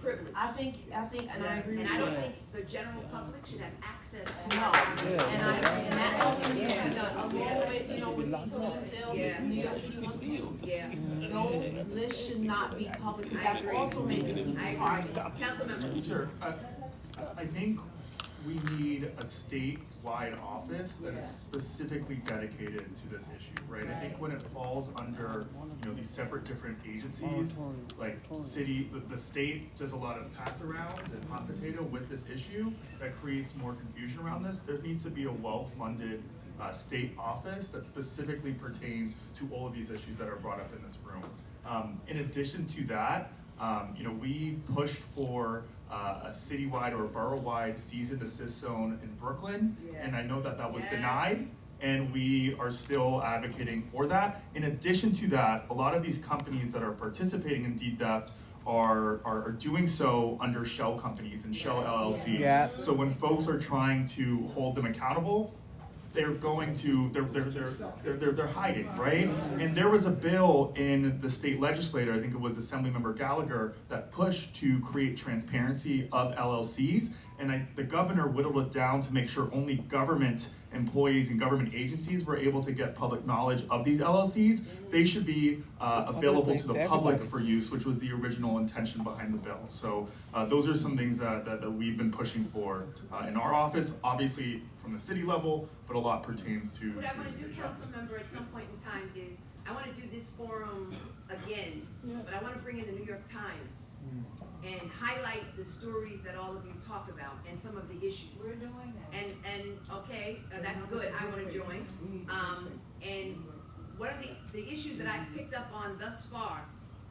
privileged. I think, and I agree with And you. I don't think the general public should have access to No, that. and that also needs to be done, along with, with these lien sales Yeah. that New York City wants to do. Yeah, Those lists should not be public, I that's agree. also making people I agree. targets. Councilmember. Sure, I think we need a statewide office that is specifically dedicated to this issue, right? I think when it falls under, you know, these separate different agencies, like the state does a lot of pass around and hot potato with this issue, that creates more confusion around this. There needs to be a well-funded state office that specifically pertains to all of these issues that are brought up in this room. In addition to that, you know, we pushed for a citywide or borough-wide cease and desist zone in Brooklyn, and I know that that was denied, and we are still advocating for that. In addition to that, a lot of these companies that are participating in deed theft are doing so under shell companies and shell LLCs. Yeah. So when folks are trying to hold them accountable, they're hiding, right? And there was a bill in the state legislature, I think it was Assemblymember Gallagher, that pushed to create transparency of LLCs. And the governor whittled it down to make sure only government employees and government agencies were able to get public knowledge of these LLCs. They should be available to the public for use, which was the original intention behind the bill. So those are some things that we've been pushing for in our office, obviously from the city level, but a lot pertains to. What I want to do, council member, at some point in time is, I want to do this forum again, but I want to bring in the New York Times and highlight the stories that all of you talk about and some of the issues. We're doing that. And okay, that's good, I want to join. And one of the issues that I've picked up on thus far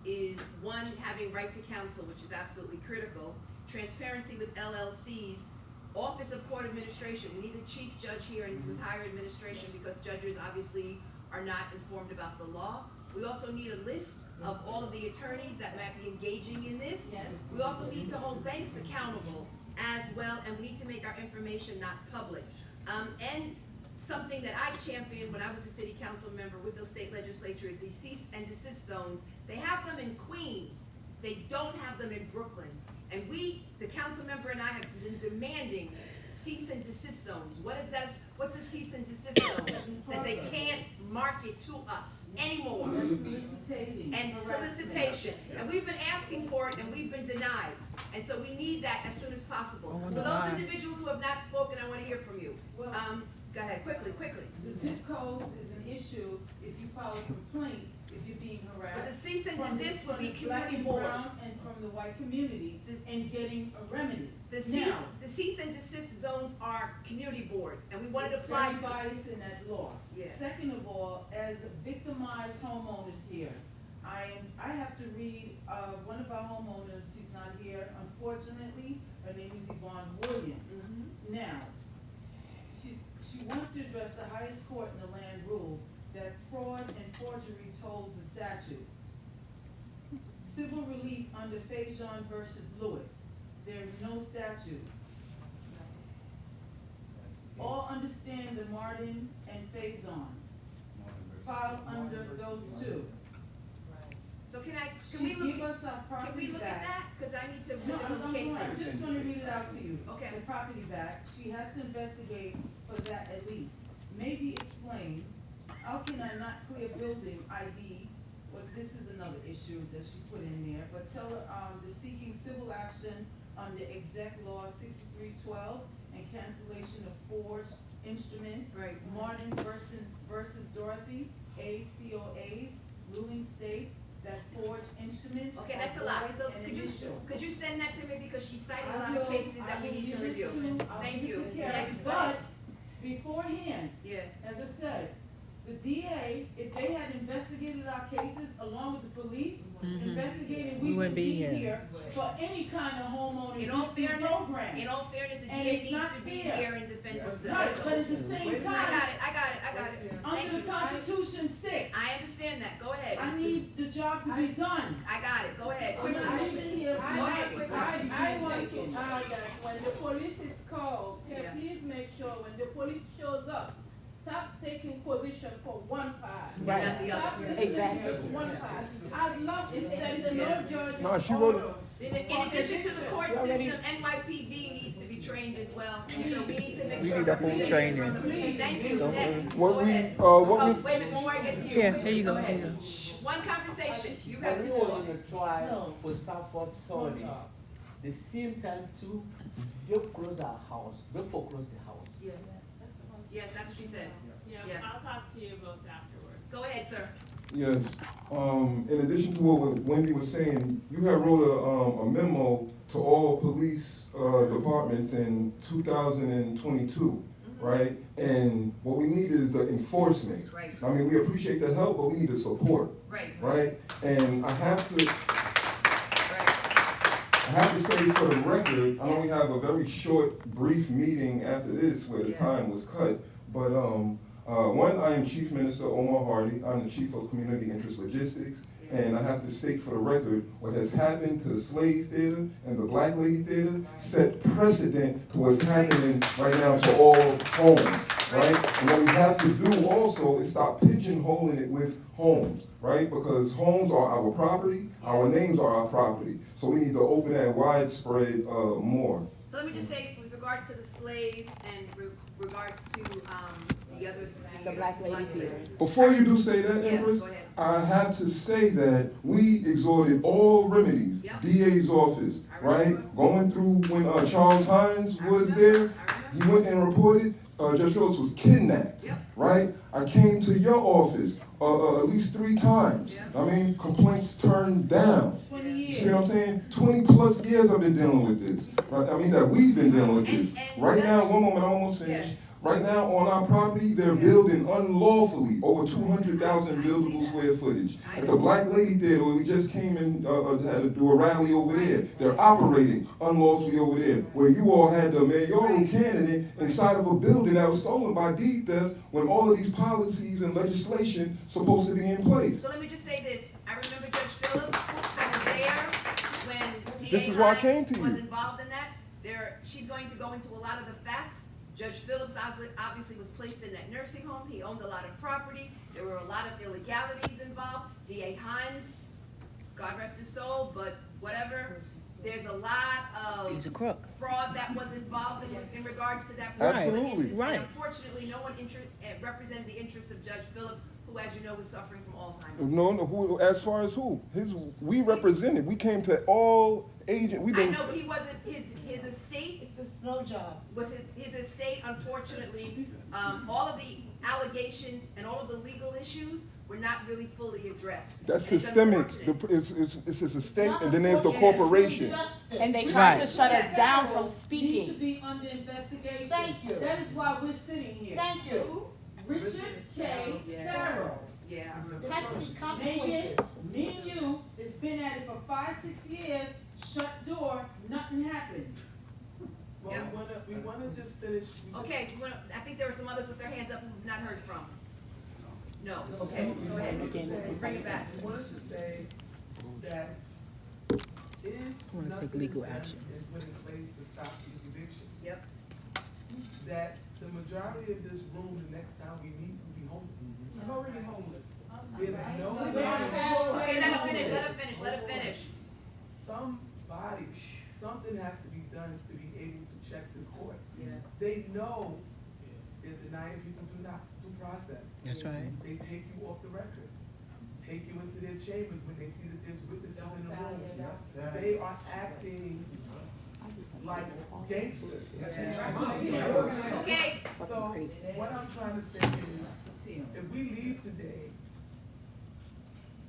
is, one, having right to counsel, which is absolutely critical, transparency with LLCs, Office of Court Administration. We need the chief judge here and his entire administration, because judges obviously are not informed about the law. We also need a list of all of the attorneys that might be engaging in this. Yes. We also need to hold banks accountable as well, and we need to make our information not public. And something that I championed when I was a city council member with the state legislature is these cease and desist zones. They have them in Queens. They don't have them in Brooklyn. And we, the council member and I, have been demanding cease and desist zones. What is that? What's a cease and desist zone? That they can't market to us anymore. Solicitation. And solicitation. And we've been asking for it and we've been denied. And so we need that as soon as possible. For those individuals who have not spoken, I want to hear from you. Go ahead, quickly. The zip codes is an issue if you file a complaint, if you're being harassed. But the cease and from the- desist would be from the black community and boards. brown and from the white community, and getting a remedy. The cease and desist zones are community boards, and we want to It's apply very to. biased in that law. Yeah. Second of all, as victimized homeowners here, I have to read, one of our homeowners, she's not here, unfortunately, her name is Yvonne Williams. Now, she wants to address the highest court in the land rule that fraud and forgery tolls the statutes. Civil relief under Faison versus Lewis, there's no statutes. All understand the Martin and Faison, file under those two. So can She we give us our can we property look at back. that? Because I need to No, look at those I'm cases. just gonna read it out to you. Okay. The property back, she has to investigate for that at least. Maybe explain, how can I not clear building ID, well, this is another issue that she put in there, but tell her, the seeking civil action under exec law 6312 and cancellation of forged instruments. Right. Martin versus Dorothy, ACOAs, ruling states that forged instruments. Okay, are that's a lot. void So and could initial. you send that to me, because she cited a I lot of will- cases that we need to I will give it review. I'll Thank give it you. to Karen. Next, But beforehand, yeah. as I said, the DA, if they had investigated our cases along with the police, investigated, we wouldn't be here for any kind of homeowner In all rescue fairness, program. in all fairness, the And DA it's needs not to be fair. here and defend himself. Right, So- but at the same I time, got it. Thank under the you. Constitution 6, I understand that. Go ahead. I need the job to be done. I got it. Go ahead. I'm not Quickly. even here. Go ahead, quickly. I want to add that when the police is called, can Yeah. please make sure when the police shows up, stop taking position for one part. Right. Not the Stop other. listening to one part. As long as there is no judge. No, she wrote In addition to the court system, NYPD needs to be trained as well. So we need to make We sure. need a whole we're training. Thank you. Next. What Go we, ahead. what Oh, we, wait a minute, before I get to you. Here, quickly, here you go, ahead. here you Shh, one conversation. You have Have the you floor. on the trial for Southport Sony? the same time too, they close our house, they foreclose the house. Yes. Yes, that's what she said. Yeah, Yes. I'll talk to you both afterwards. Go ahead, sir. Yes, in addition to what Wendy was saying, you had wrote a memo to all police departments in 2022, right? And what we need is the enforcement. Right. I mean, we appreciate the help, but we need the support. Right. Right? And I have to say for the record, I know we have a very short, brief meeting after this where the time was cut, but one, I am Chief Minister Omar Hardy. I'm the Chief of Community Interest Logistics. And I have to state for the record, what has happened to the Slave Theater and the Black Lady Theater set precedent to what's happening right now to all homes, right? And what we have to do also is stop pigeonholing it with homes, right? Because homes are our property, our names are our property. So we need to open that widespread more. So let me just say, with regards to the slave and regards to the Black Lady Theater. Before you do say that, Empress, go ahead. I have to say that we exhorted all remedies, DA's office, right? Going through when Charles Hines was there, he went and reported Judge Phillips was kidnapped, right? I came to your office at least 3 times. I mean, complaints turned down. 20 years. You see what I'm saying? 20 plus years I've been dealing with this. Right? I mean, that we've been dealing with this. Right now, one moment, I'm almost finished. Right now, on our property, they're building unlawfully over 200,000 buildable square footage. At the Black Lady Theater, where we just came and had to do a rally over there, they're operating unlawfully over there, where you all had the mayoral candidate inside of a building that was stolen by deed theft when all of these policies and legislation supposed to be in place. So let me just say this. I remember Judge Phillips that was there when DA This is why I came Hines to you. was involved in that. She's going to go into a lot of the facts. Judge Phillips obviously was placed in that nursing home. He owned a lot of property. There were a lot of illegalities involved. DA Hines, God rest his soul, but whatever. There's a lot of He's a crook. fraud that was involved in regards to that. Absolutely. And unfortunately, no one represented the interests of Judge Phillips, who, as you know, was suffering from Alzheimer's. No, who, as far as who? We represented. We came to all agents. I know, but he wasn't, his estate. It's a slow job. Was his estate, unfortunately, all of the allegations and all of the legal issues were not really fully addressed. That's And it's systemic. unfortunate. It's his estate, and then there's the corporation. And they tried to shut us down from Needs to speaking. be under investigation. Thank you. That is why we're sitting here. Thank you. Richard K. Farrell. Yeah. Has to be consequences. Me and you, it's been at it for 5-6 years, shut door, nothing happened. Well, we wanna just finish. Okay, I think there were some others with their hands up who we've not heard from. No, okay, go ahead. Bring it back. I wanted to say that if wanna take nothing legal is done actions. is put in place to stop these evictions. Yep. That the majority of this room, the next time we meet, will be homeless. I'm already homeless. There's no. Okay, let him finish. Something has to be done to be able to check this court. Yeah. They know they're denying people due process. That's right. They take you off the record, take you into their chambers when they see that there's witnesses in the room. They are acting like gangsters. Okay. So what I'm trying to say is, if we leave today,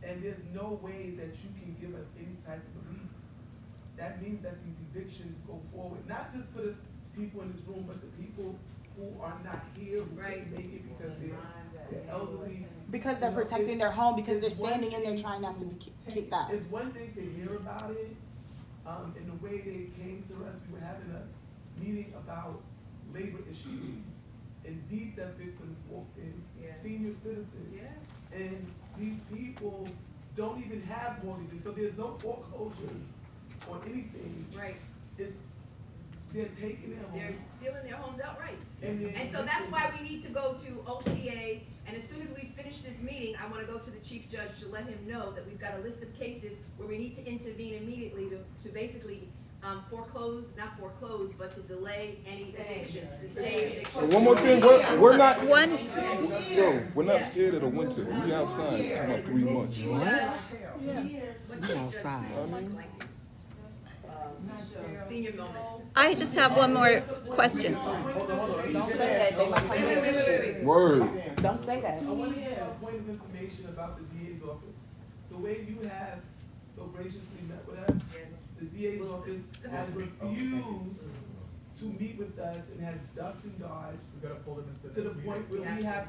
and there's no way that you can give us any type of relief, that means that these evictions go forward, not just for the people in this room, but the people who are not here, who couldn't make it because they're elderly. Because they're protecting their home, because they're standing in there trying not to be kicked out. It's one thing to hear about it, and the way they came to us, we were having a meeting about labor issues, and deed theft victims walked in, senior citizens. And these people don't even have mortgages, so there's no foreclosures or anything. Right. They're taking their They're homes. stealing their homes outright. And So that's why we need to go to OCA, and as soon as we finish this meeting, I wanna go to the chief judge to let him know that we've got a list of cases where we need to intervene immediately to basically not foreclose, but to delay any evictions, to stay evictions. And one more thing, we're not. One- We're not scared of the winter. We outside in about 3 months. What? We outside. Senior moment. I just have one more question. Don't say that, they might come here. Word. Don't say that. I want to give a point of information about the DA's office. The way you have so graciously met with us, the DA's office has refused to meet with us and has ducked and dodged We gotta pull them into to the this point where meeting. we have,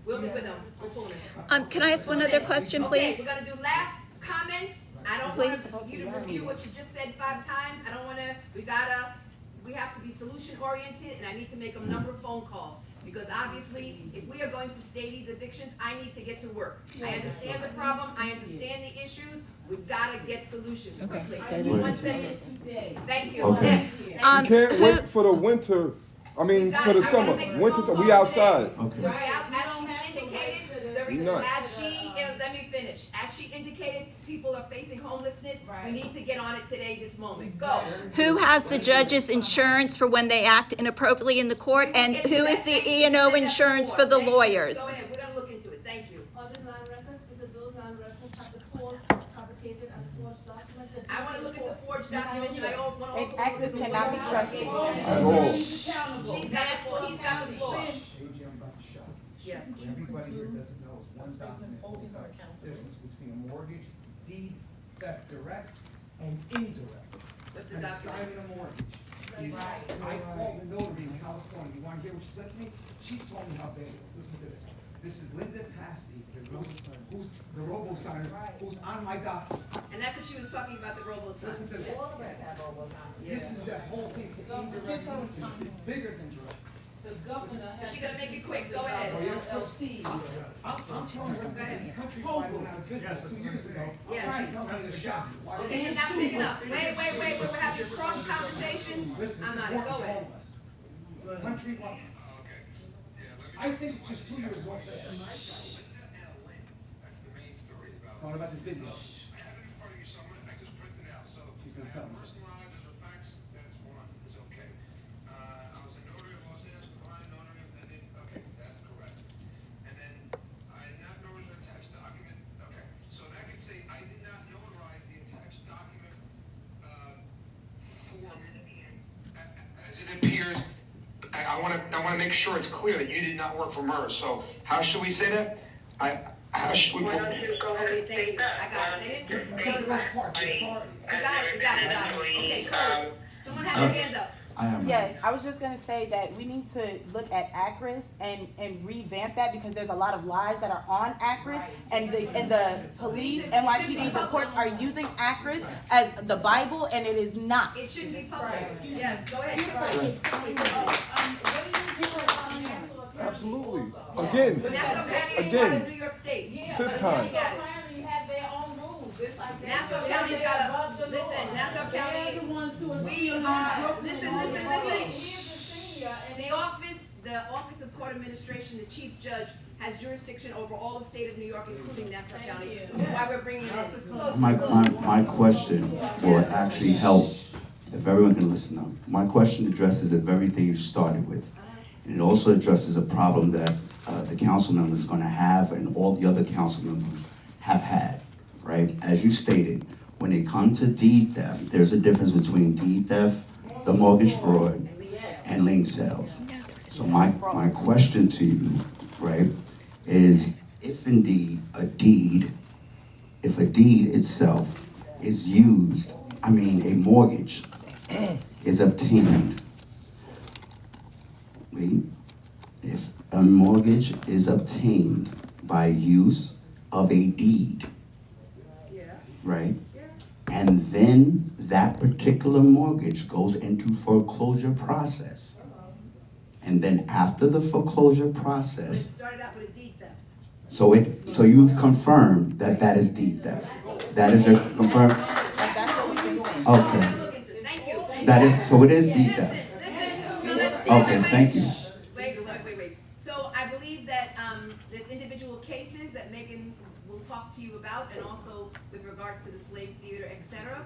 We'll meet with them, we'll pull them. Can I ask one other question, Okay, please? we're gonna do last comments. I don't Please. want you to review what you just said 5 times. I don't wanna, we have to be solution oriented, and I need to make a number of phone calls. Because obviously, if we are going to stay these evictions, I need to get to work. I understand the problem, I understand the issues, we've gotta get solutions quickly. One second. Thank you. Okay. Next. You can't wait for the winter, for the summer. Winter, we outside. Right, as she's indicated, You're not. let me finish. As she indicated, people are facing homelessness. We need to get on it today, this moment. Go. Who has the judge's insurance for when they act inappropriately in the court? And who is the E&O insurance for the lawyers? Go ahead, we're gonna look into it. Thank you. All the land records, because those land records have the full fabricated and forged documents. that I wanna look at the forged documents, I wanna also And look at actors the cannot be forged trusted. documents. At all. She's got the floor, he's got the floor. AG, I'm about to show. Yes. What everybody here doesn't know is one document is the difference between a mortgage, deed, theft, direct, and indirect. What's the And document? signing a mortgage. Is, I called the notary in California, you wanna hear what she said to me? She told me how bad it was, listen to this. This is Linda Tassi, who's the robo-signer, who's on my document. And that's what she was talking about, the robo-sign. Listen to this. This is the whole thing, to indirect, it's bigger than direct. The governor has. She's gonna make it quick, go ahead. LLC. I'm telling you, Go ahead. Countrywide went out of business 2 years ago. Yeah. Right, tells me to shop. Why Okay, she's not picking up. Wait, we're having cross conversations. Listen, I'm this not, is go important ahead. to all of us. Countrywide. I think just 2 years won't say Talking about this video. She's gonna tell me. As it appears, I want to make sure it's clear that you did not work for MERS. So how should we say that? How should we? Why don't you go ahead and say that? I got it. They didn't. Because of those parts, the authority. You got it. Okay, close. Someone had their hand up. Yes, I was just gonna say that we need to look at ACRIS and revamp that because there's a lot of lies that are on ACRIS and the police, NYPD, the courts are using ACRIS as the Bible and it is not. It shouldn't be public. Yes, go ahead. Absolutely. Again. Nassau County is part Again. of New York State. Fifth time. You got it. County has their own rules, just like Nassau County's got a, listen, Nassau County, we are, listen. The Office of Court Administration, the Chief Judge, has jurisdiction over all of the state of New York, including Nassau County. That's why we're bringing it in. Close. My question will actually help if everyone can listen up. My question addresses the very thing you started with. And it also addresses a problem that the council member is going to have and all the other council members have had, right? As you stated, when it comes to deed theft, there's a difference between deed theft, the mortgage fraud, and lien sales. So my question to you, right, is if indeed a deed itself is used, a mortgage is obtained. If a mortgage is obtained by use of a deed, right? And then that particular mortgage goes into foreclosure process. And then after the foreclosure process, It started out with a deed theft. so you confirm that that is deed theft. That is your confirm? Okay. Thank you. That is, so it is deed theft. Okay, thank you. Wait. So I believe that, there's individual cases that Megan will talk to you about, and also with regards to the slave theater, et cetera.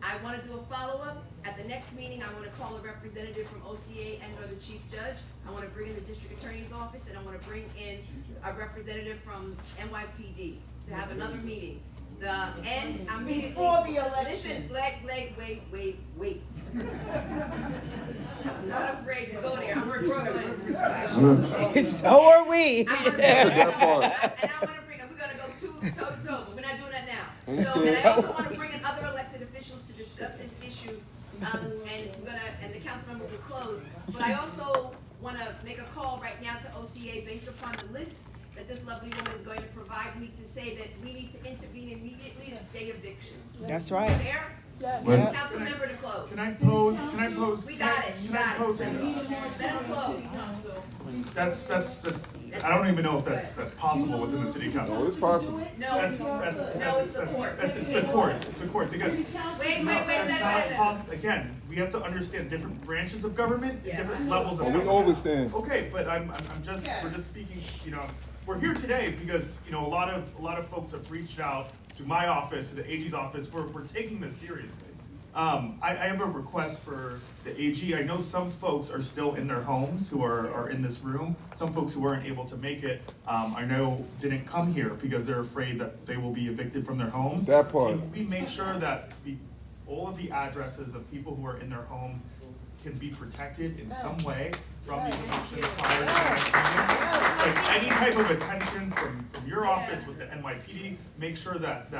I want to do a follow-up. At the next meeting, I want to call a representative from OCA and or the chief judge. I want to bring in the district attorney's office, and I want to bring in a representative from NYPD to have another meeting. I'm Before the election. Listen, wait. So are we. And I wanna bring, we're gonna go toe to toe, but we're not doing that now. So, and I also wanna bring in other elected officials to discuss this issue, and and the council member will close. But I also wanna make a call right now to OCA based upon the list that this lovely woman is going to provide me to say that we need to intervene immediately to stay evictions. That's right. Fair? Well- Council member to close. Can I pose? We got it, you got it. pose? Let him close. That's, I don't even know if that's possible within the city council. No, it's possible. No, it's the court. It's the courts, it's the courts, again. Wait, That's not possible, again, we have to understand different branches of government, and different levels of Well, we government. understand. Okay, but we're just speaking, we're here today because, a lot of folks have reached out to my office, to the AG's office, we're taking this seriously. I have a request for the AG. I know some folks are still in their homes who are in this room. Some folks who weren't able to make it, I know didn't come here because they're afraid that they will be evicted from their homes. That part. Can we make sure that all of the addresses of people who are in their homes can be protected in some way from the eviction prior to the like any type of attention from your office with the NYPD, make sure that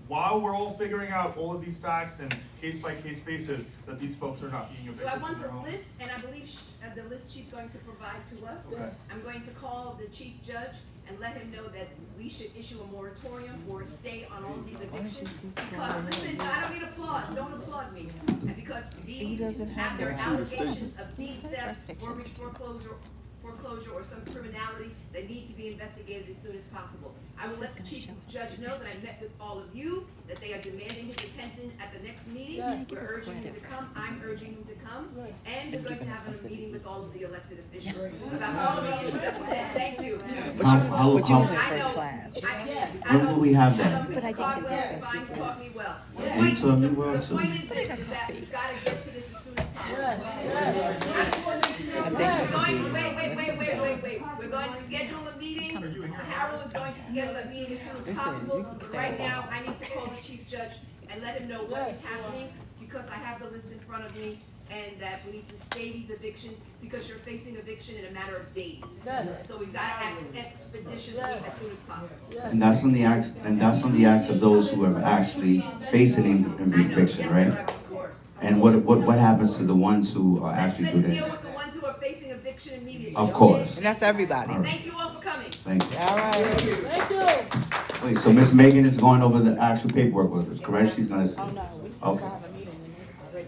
while we're all figuring out all of these facts and case-by-case basis, that these folks are not being evicted So I from want their the homes. list, and I believe the list she's going to provide to us. Okay. I'm going to call the chief judge and let him know that we should issue a moratorium or a stay on all of these evictions. Because, listen, I don't need applause, don't applaud me. And because these have their allegations of deed theft, mortgage foreclosure, or some criminality that need to be investigated as soon as possible. I will let the chief judge know that I met with all of you, that they are demanding his attention at the next meeting. We're urging him to come, I'm urging him to come, and we're going to have a meeting with all of the elected officials about all of the issues that were said. Thank you. When will we have that? But I didn't get fine, you taught me well. You taught me well, The too. point is this, is that we've got to get to this as soon as possible. Wait. We're going to schedule a meeting. Harold is going to schedule a meeting as soon as possible. Right now, I need to call the chief judge and let him know what is happening, because I have the list in front of me, and that we need to stay these evictions, because you're facing eviction in a matter of days. So we've got to act expeditiously as soon as possible. And that's on the acts of those who are actually facing eviction, right? Of course. And what happens to the ones who are actually Let's doing deal it? with the ones who are facing eviction immediately. Of course. And that's everybody. Thank you all for coming. Thank you. All right. Thank you. Wait, so Miss Megan is going over the actual paperwork with us, correct? She's gonna say. Oh, no, we Okay. have a meeting already.